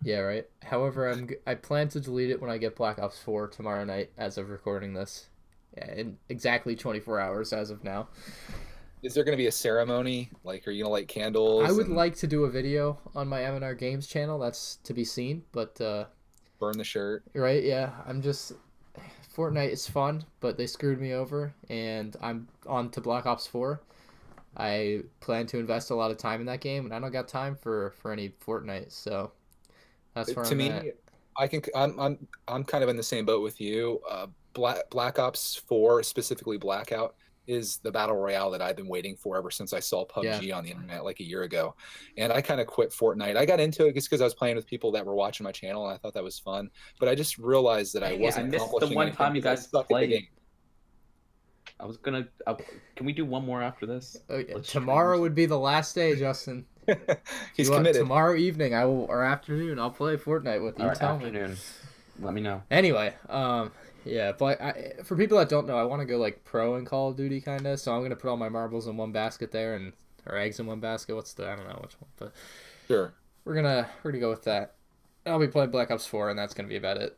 Yeah, right. However, I plan to delete it when I get Black Ops 4 tomorrow night, as of recording this. Yeah, in exactly 24 hours as of now. Is there going to be a ceremony? Like, are you going to light candles? I would like to do a video on my M&R Games channel. That's to be seen, but... burn the shirt. Right, yeah. I'm just... Fortnite is fun, but they screwed me over, and I'm on to Black Ops 4. I plan to invest a lot of time in that game, and I don't got time for any Fortnite, so that's where I'm at. I think I'm kind of in the same boat with you. Black Ops 4, specifically Blackout, is the battle royale that I've been waiting for ever since I saw PUBG on the internet like a year ago. And I kind of quit Fortnite. I got into it just because I was playing with people that were watching my channel, and I thought that was fun. But I just realized that I wasn't accomplishing the one time you guys played. I was gonna. Can we do one more after this? Tomorrow would be the last day, Justin. He's committed. Tomorrow evening, or afternoon, I'll play Fortnite with you. Afternoon. Let me know. Anyway, yeah, but for people that don't know, I want to go like pro in Call of Duty kind of. So I'm gonna put all my marbles in one basket there, or eggs in one basket. I don't know which one, but sure. We're gonna go with that. I'll be playing Black Ops 4, and that's gonna be about it.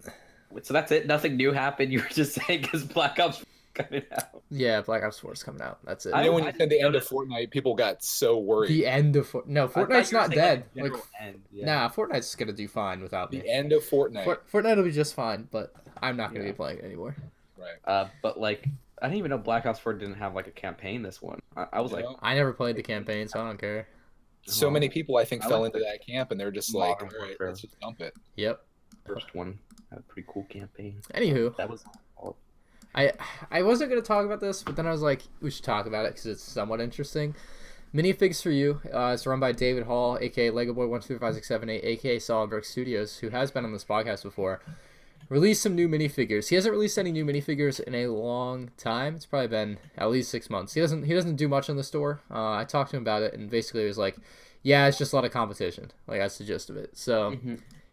So that's it. Nothing new happened. You were just saying because Black Ops. coming out. Yeah, Black Ops 4 is coming out. That's it. You know, when you I said the end of noticed- Fortnite's, people got so worried. The end of no, I thought Fortnite's you were not saying, dead. a Like, general end. Yeah. nah, Fortnite's gonna do fine without me. The end of Fortnite. Fortnite will be just fine, but I'm not gonna Yeah. be playing it anymore. Right. But like, I didn't even know Black Ops 4 didn't have like a campaign. This one, I was like, You know? I never played the campaign, so I don't care. So many people, I think, I fell like into that camp, and they're just like, Modern all right, Warfare. let's just dump it. Yep. first one had a pretty cool campaign. Anywho, That was all. I wasn't gonna talk about this, but then I was like, we should talk about it because it's somewhat interesting. Minifigs for You. It's run by David Hall, aka Lego Boy 1256788, aka Solid Brick Studios, who has been on this podcast before. Released some new minifigures. He hasn't released any new minifigures in a long time. It's probably been at least 6 months. He doesn't do much on the store. I talked to him about it, and basically he was like, yeah, it's just a lot of competition. Like, that's the gist of it. So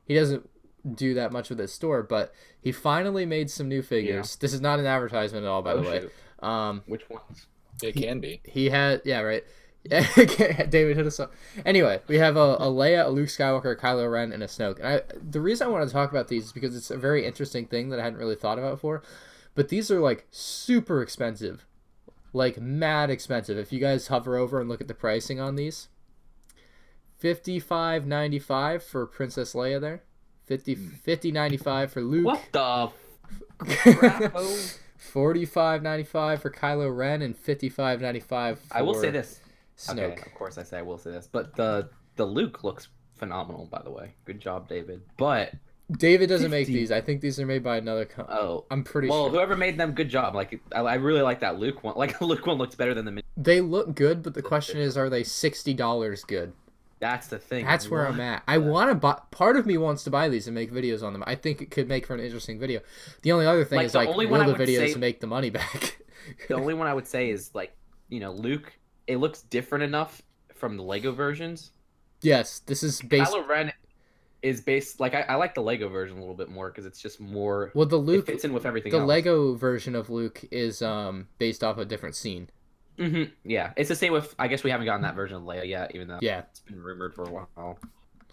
he doesn't do that much with his store, but he finally made some new figures. This is not an advertisement at all, by the way. Which ones? It can be. He had, yeah, right. David hit us up. Anyway, we have a Leia, a Luke Skywalker, a Kylo Ren, and a Snoke. And the reason I want to talk about these is because it's a very interesting thing that I hadn't really thought about before. But these are like super expensive, like mad expensive. If you guys hover over and look at the pricing on these, $55.95 for Princess Leia there, $50.95 for Luke. What the? $45.95 for Kylo Ren and $55.95 for I will say this. Snoke. Okay, of course I say I will say this, but the Luke looks phenomenal, by the way. Good job, David. But David doesn't make 50. these. I think these are made by another company. oh, I'm pretty well, sure. whoever made them, good job. Like I really like that Luke one. Like the Luke one looks better than the. They look good, but the question is, are they $60 good? That's the thing. That's where I'm at. I want to buy. Part of me wants to buy these and make videos on them. I think it could make for an interesting video. The only other thing Like, is, the like, only will one I the would videos say- make the money back? The only one I would say is like, Luke. It looks different enough from the Lego versions. Yes, this is based. Kylo Ren is based like I like the Lego version a little bit more because it's just more. Well, the It Luke, fits in with everything the else. Lego version of Luke is based off a different scene. Yeah, it's the same with. I guess we haven't gotten that version of Leia yet, even though Yeah. it's been rumored for a while.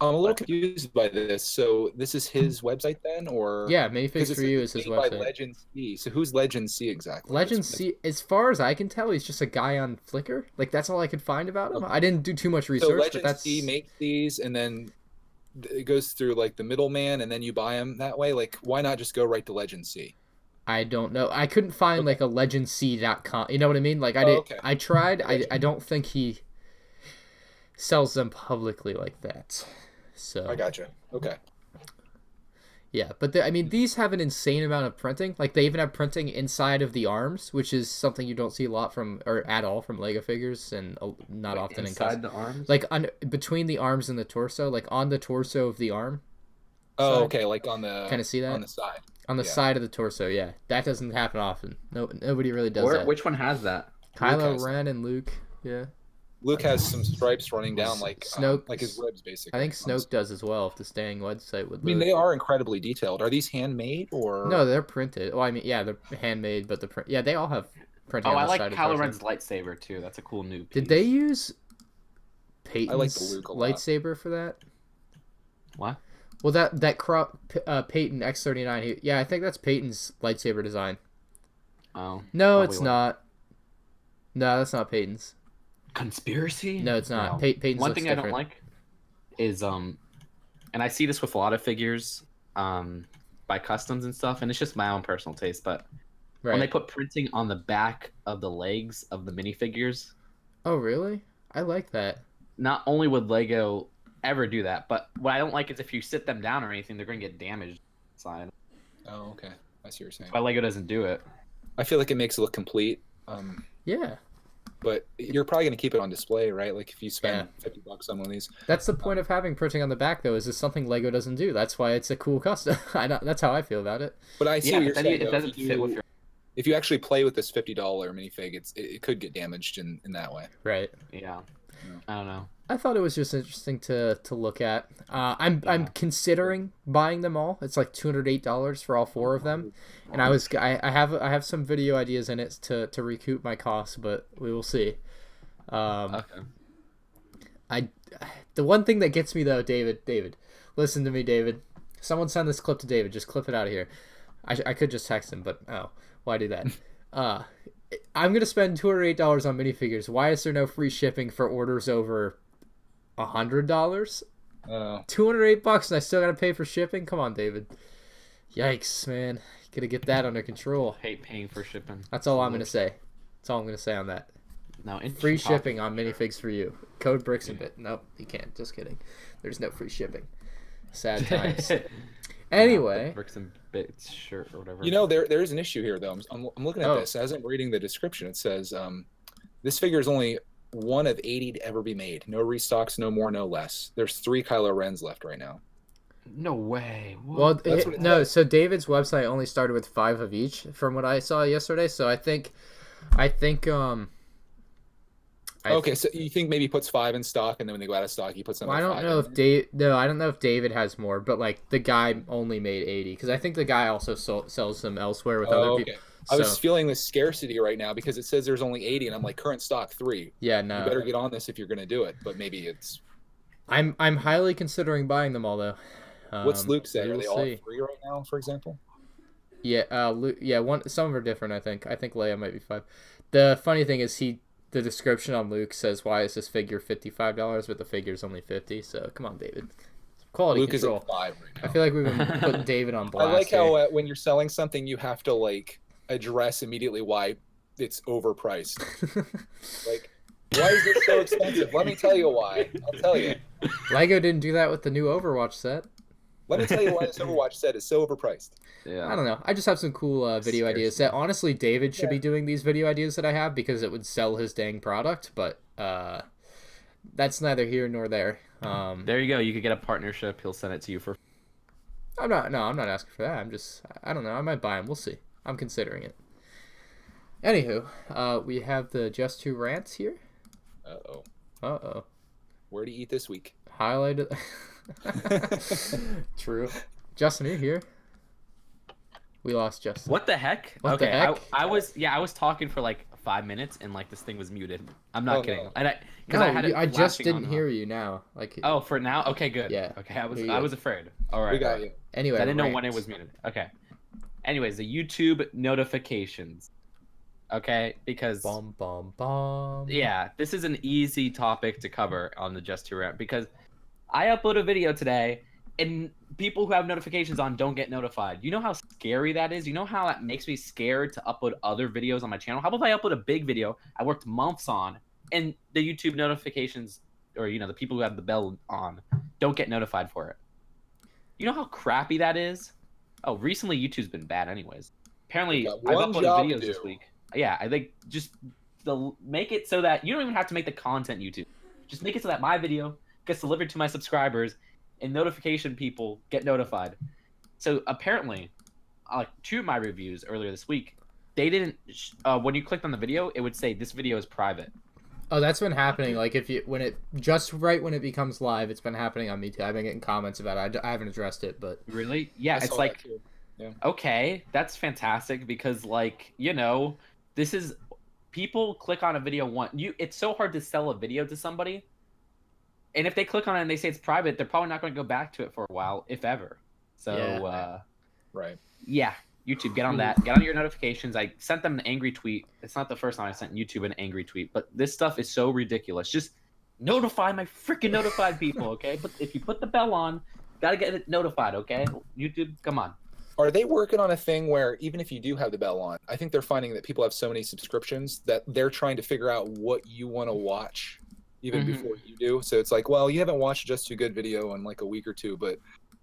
I'm a little confused by this. So this is his website then, or Yeah, Because Minifigs it's for You is his made by website. Legend C. So who's Legend C exactly? Legend C, as far as I can tell, he's just a guy on Flickr. Like, that's all I could find about him. I didn't do too much So research, but Legend that's C makes these, and then it goes through like the middleman, and then you buy them that way. Like, why not just go right to Legend C? I don't know. I couldn't find like a legendc.com. You know what I mean? Like, I Oh, did. okay. I tried. I don't think he sells them publicly like that. So I gotcha. Okay. yeah, but I mean, these have an insane amount of printing. Like, they even have printing inside of the arms, which is something you don't see a lot from, or at all, from Lego figures, and not often in inside custom. the arms. Like, between the arms and the torso, like on the torso of the arm. Oh, side. okay. Like on the Kinda see that? on the side. On the Yeah. side of the torso, yeah. That doesn't happen often. No, nobody really does that. Which one has that? Kylo has Ren and Luke, yeah. Luke has some stripes running down like Snoke- like his ribs, basically. I think Snoke does as well, if the Staying website would I mean, load. they are incredibly detailed. Are these handmade or? No, they're printed. Well, I mean, yeah, they're handmade, but yeah, they all have printing Oh, on I the like side of the Kylo torso. Ren's lightsaber too. That's a cool new piece. Did they use Peyton's Luke a lot. lightsaber for that? What? Well, Peyton X39. Yeah, I think that's Peyton's lightsaber design. Oh. No, probably it's wasn't. not. No, that's not Peyton's. Conspiracy? No, it's not. No. Peyton's One looks thing I don't different. like is and I see this with a lot of figures by customs and stuff, and it's just my own personal taste, but when they Right. put printing on the back of the legs of the minifigures, Oh, really? I like that. not only would Lego ever do that, but what I don't like is if you sit them down or anything, they're going to get damaged inside. Oh, okay. I see what you're saying. That's why Lego doesn't do it. I feel like it makes it look complete. Yeah. But you're probably gonna keep it on display, right? Like if you spend $50 on one of these. That's the point of having printing on the back, though, is it's something Lego doesn't do. That's why it's a cool custom. That's how I feel about it. But I see Yeah, what you're but then saying. it though. doesn't fit with your... If you actually play with this $50 minifig, it could get damaged in that way. Right. Yeah. I don't know. I thought it was just interesting to look at. I'm considering buying them all. It's like $208 for all 4 of them, and I have some video ideas in it to recoup my costs, but we will see. Okay. The one thing that gets me though, David, listen to me, David. Someone send this clip to David. Just clip it out of here. I could just text him, but why do that? I'm gonna spend $208 on minifigures. Why is there no free shipping for orders over $100? $208 and I still gotta pay for shipping? Come on, David. Yikes, man. You gotta get that under control. Hate paying for shipping. That's all I'm gonna say. That's all I'm gonna say on that. No, free shipping on minifigs for you. Code Bricks and Bit. Nope, you can't. Just kidding. There's no free shipping. Sad times. Anyway, Bricks and Bits shirt or whatever. You know, there is an issue here, though. I'm looking at this. As I'm reading the description, it says this figure is only one of 80 to ever be made. No restocks, no more, no less. There's 3 Kylo Rens left right now. No way. What? Well, no. So David's website only started with 5 of each, from what I saw yesterday. So I think. Okay, so you think maybe he puts 5 in stock, and then when they go out of stock, he puts another 5 I don't know if David has more, but like the guy only made 80 because I think the guy also sells them elsewhere with other people. I was feeling the scarcity right now because it says there's only 80, and I'm like, current stock 3. Yeah, no. You better get on this if you're gonna do it, but maybe it's. I'm highly considering buying them all though. What's Luke say? Are they all see. 3 right now, for example? Yeah, Luke. Yeah, some of them are different. I think Leia might be 5. The funny thing is the description on Luke says, "Why is this figure $55?" But the figure's only 50. So come on, David. Quality Luke control. is at 5 right now. I feel like we've been putting David on blast. I like how when you're selling something, you have to like address immediately why it's overpriced. Like, why is this so expensive? Let me tell you why. I'll tell you. Lego didn't do that with the new Overwatch set. Let me tell you why this Overwatch set is so overpriced. Yeah. I don't know. I just have some cool video ideas that honestly David should be doing these video ideas that I have because it would sell his dang product, but that's neither here nor there. There you go. You could get a partnership. He'll send it to you for. I'm not asking for that. I don't know. I might buy him. We'll see. I'm considering it. Anywho, we have the Just 2 rants here. Uh-oh. Where do you eat this week? Highlighted. True. Justin, are you here? We lost Justin. What the heck? What the heck? I was talking for like 5 minutes and like this thing was muted. I'm not kidding. No. And I just didn't hear you now. Like. Oh, for now? Okay, good. Yeah. Okay, I was afraid. All right. We got you. Anyway, I didn't know when it was muted. Okay. Anyways, the YouTube notifications. Okay, because bum. yeah, this is an easy topic to cover on the Just 2 rant because I upload a video today and people who have notifications on don't get notified. You know how scary that is? You know how that makes me scared to upload other videos on my channel? How about if I upload a big video I worked months on and the YouTube notifications, or the people who have the bell on, don't get notified for it? You know how crappy that is? Oh, recently YouTube's been bad anyways. Apparently I've uploaded videos this week. Yeah, I think just make it so that you don't even have to make the content YouTube. Just make it so that my video gets delivered to my subscribers and notification people get notified. So apparently, like 2 of my reviews earlier this week, they didn't. When you clicked on the video, it would say this video is private. Oh, that's been happening. Like when it becomes live, it's been happening on me too. I've been getting comments about it. I haven't addressed it, but really, yeah, it's like, okay, that's fantastic because this is people click on a video it's so hard to sell a video to somebody. And if they click on it and they say it's private, they're probably not going to go back to it for a while, if ever. So, right. Yeah, YouTube, get on that. Get on your notifications. I sent them an angry tweet. It's not the first time I sent YouTube an angry tweet, but this stuff is so ridiculous. Just notify my freaking notified people, okay? But if you put the bell on, got to get it notified, okay? YouTube, come on. Are they working on a thing where even if you do have the bell on, I think they're finding that people have so many subscriptions that they're trying to figure out what you want to watch even before you do. So it's like, well, you haven't watched Just Too Good video in like a week or 2, but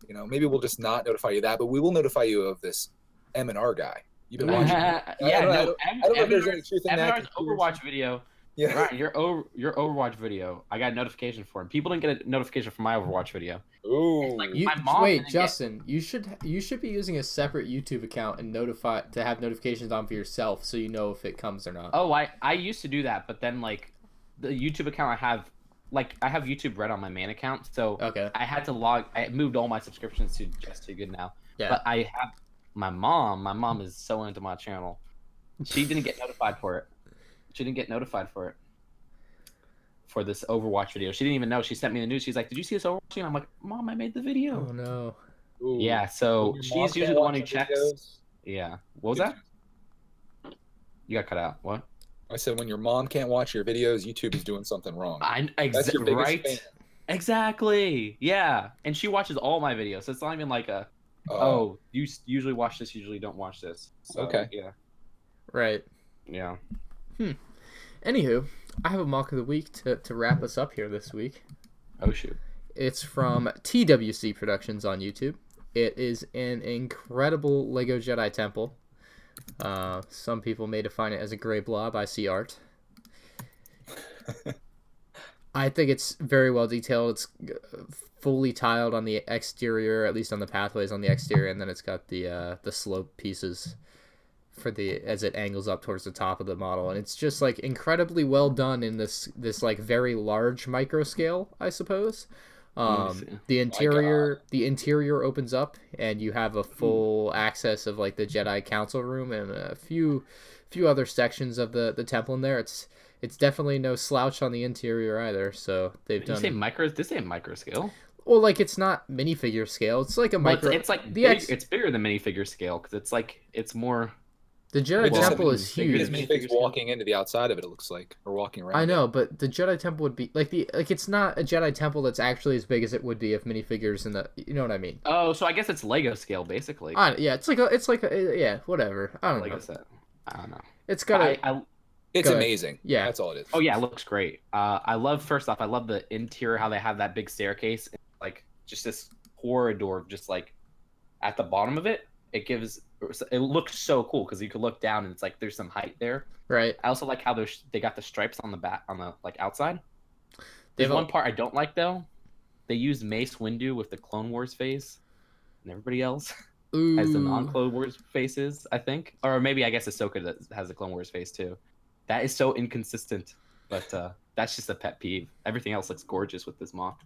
maybe we'll just not notify you that, but we will notify you of this M&R guy. You've been watching. I don't know if there's any truth in that. Overwatch video. Yeah. Right, your Overwatch video, I got a notification for it. People didn't get a notification for my Overwatch video. Ooh. Like, my mom Justin, you should be using a separate YouTube account and have notifications on for yourself so you know if it comes or not. Oh, I used to do that, but then like the YouTube account I have YouTube Red on my main account, so okay. I moved all my subscriptions to Just Too Good now. Yeah. But I have my mom is so into my channel. She didn't get notified for it. She didn't get notified for it. For this Overwatch video. She didn't even know. She sent me the news. She's like, "Did you see this Overwatch?" And I'm like, "Mom, I made the video." Oh no. Ooh. Yeah, so she's usually the one who checks. Videos? Yeah. What was that? You got cut out. What? I said when your mom can't watch your videos, YouTube is doing something wrong. That's your biggest right. fan. Exactly. Yeah, and she watches all my videos, so it's not even like a you usually watch this, usually don't watch this. So, Okay. Yeah. Right. Yeah. Anywho, I have a mock of the week to wrap us up here this week. Oh shoot. It's from TWC Productions on YouTube. It is an incredible Lego Jedi temple. Some people may define it as a gray blob. I see art. I think it's very well detailed. It's fully tiled on the exterior, at least on the pathways on the exterior, and then it's got the slope pieces for as it angles up towards the top of the model, and it's just like incredibly well done in this like very large micro scale, I suppose. The interior opens up, and you have a full access of like the Jedi Council room and a few other sections of the temple in there. It's definitely no slouch on the interior either. So they've done. Did you say micro scale? Well, like it's not minifigure scale. It's like a micro. It's like it's bigger than minifigure scale because it's more. The Jedi Temple is huge. There's minifigs walking into the outside of it. It looks like, or walking around. I know, but the Jedi Temple would be like it's not a Jedi Temple that's actually as big as it would be if minifigures in the. You know what I mean? Oh, so I guess it's Lego scale basically. Yeah, it's like a yeah, whatever. I don't Lego know. set. I don't know. It's got It's amazing. Yeah, that's all it is. Oh yeah, it looks great. I love the interior, how they have that big staircase, and, like just this corridor, just like at the bottom of it. It looks so cool because you could look down and it's like there's some height there. Right. I also like how they got the stripes on the back on the like outside. There's one part I don't like though. They used Mace Windu with the Clone Wars face, and everybody else has the non-Clone Wars faces. I think, or maybe I guess Ahsoka has the Clone Wars face too. That is so inconsistent, but that's just a pet peeve. Everything else looks gorgeous with this mock.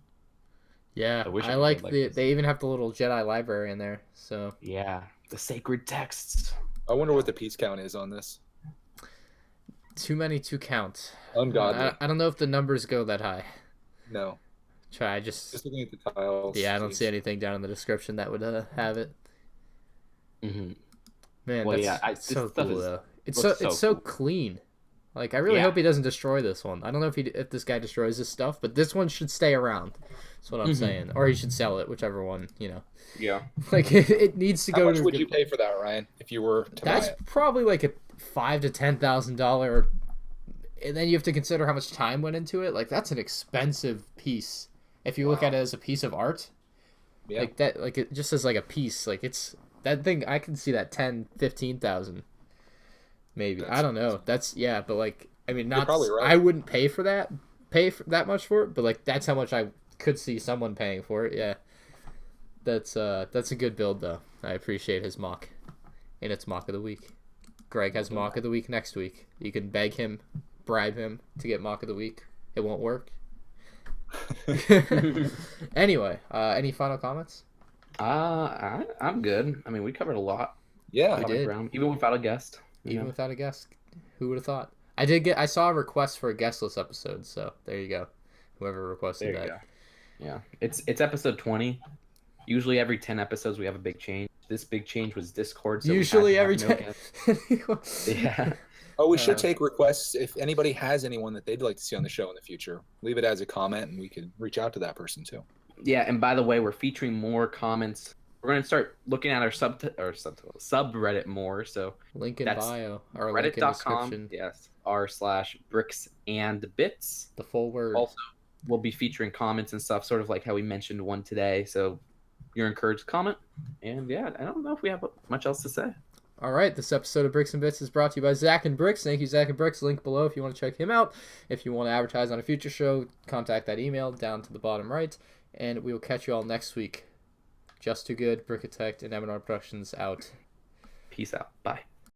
Yeah, I like they even have the little Jedi library in there. So yeah, the sacred texts. I wonder what the piece count is on this. Too many to count. Ungodly. I don't know if the numbers go that high. No. Try just looking at the tiles. Yeah, I don't see anything down in the description that would have it. Mm-hmm. Man, well, it's so cool though. It's so cool. Clean. Like, I really hope he doesn't destroy this one. I don't know if this guy destroys this stuff, but this one should stay around. That's what I'm saying. Or he should sell it, whichever one, you know. Yeah. Like, it needs to go to... How much would you pay for that, Ryan, if you were to buy it? That's probably like a $5,000 to $10,000... And then you have to consider how much time went into it. Like, that's an expensive piece. If you look at it as a piece of art. Yeah. Like, that, like, it just as like a piece. Like, it's... That thing, I can see that 10,000, 15,000. Maybe. I don't know. That's but like, I mean, not. Right. I wouldn't pay that much for it, but like that's how much I could see someone paying for it. Yeah. That's a good build though. I appreciate his mock, and it's mock of the week. Greg has mock of the week next week. You can beg him, bribe him to get mock of the week. It won't work. Anyway, any final comments? I'm good. I mean, we covered a lot. Yeah, we did. Even without a guest. Even without a guest, who would have thought? I saw a request for a guestless episode, so there you go. Whoever requested that. Go. Yeah, it's episode 20. Usually every 10 episodes we have a big change. This big change was Discord. So usually every 10. Yeah. Oh, we should take requests. If anybody has anyone that they'd like to see on the show in the future, leave it as a comment, and we could reach out to that person too. Yeah, and by the way, we're featuring more comments. We're going to start looking at our subreddit more. So link in bio or reddit.com. Yes, r/bricks&bits. The full word. Also, we'll be featuring comments and stuff, sort of like how we mentioned one today. So you're encouraged to comment. And yeah, I don't know if we have much else to say. All right, this episode of Bricks and Bits is brought to you by Zach and Bricks. Thank you, Zach and Bricks. Link below if you want to check him out. If you want to advertise on a future show, contact that email down to the bottom right. And we will catch you all next week. Just Too Good, Republicattack, and MandRproductions out. Peace out. Bye.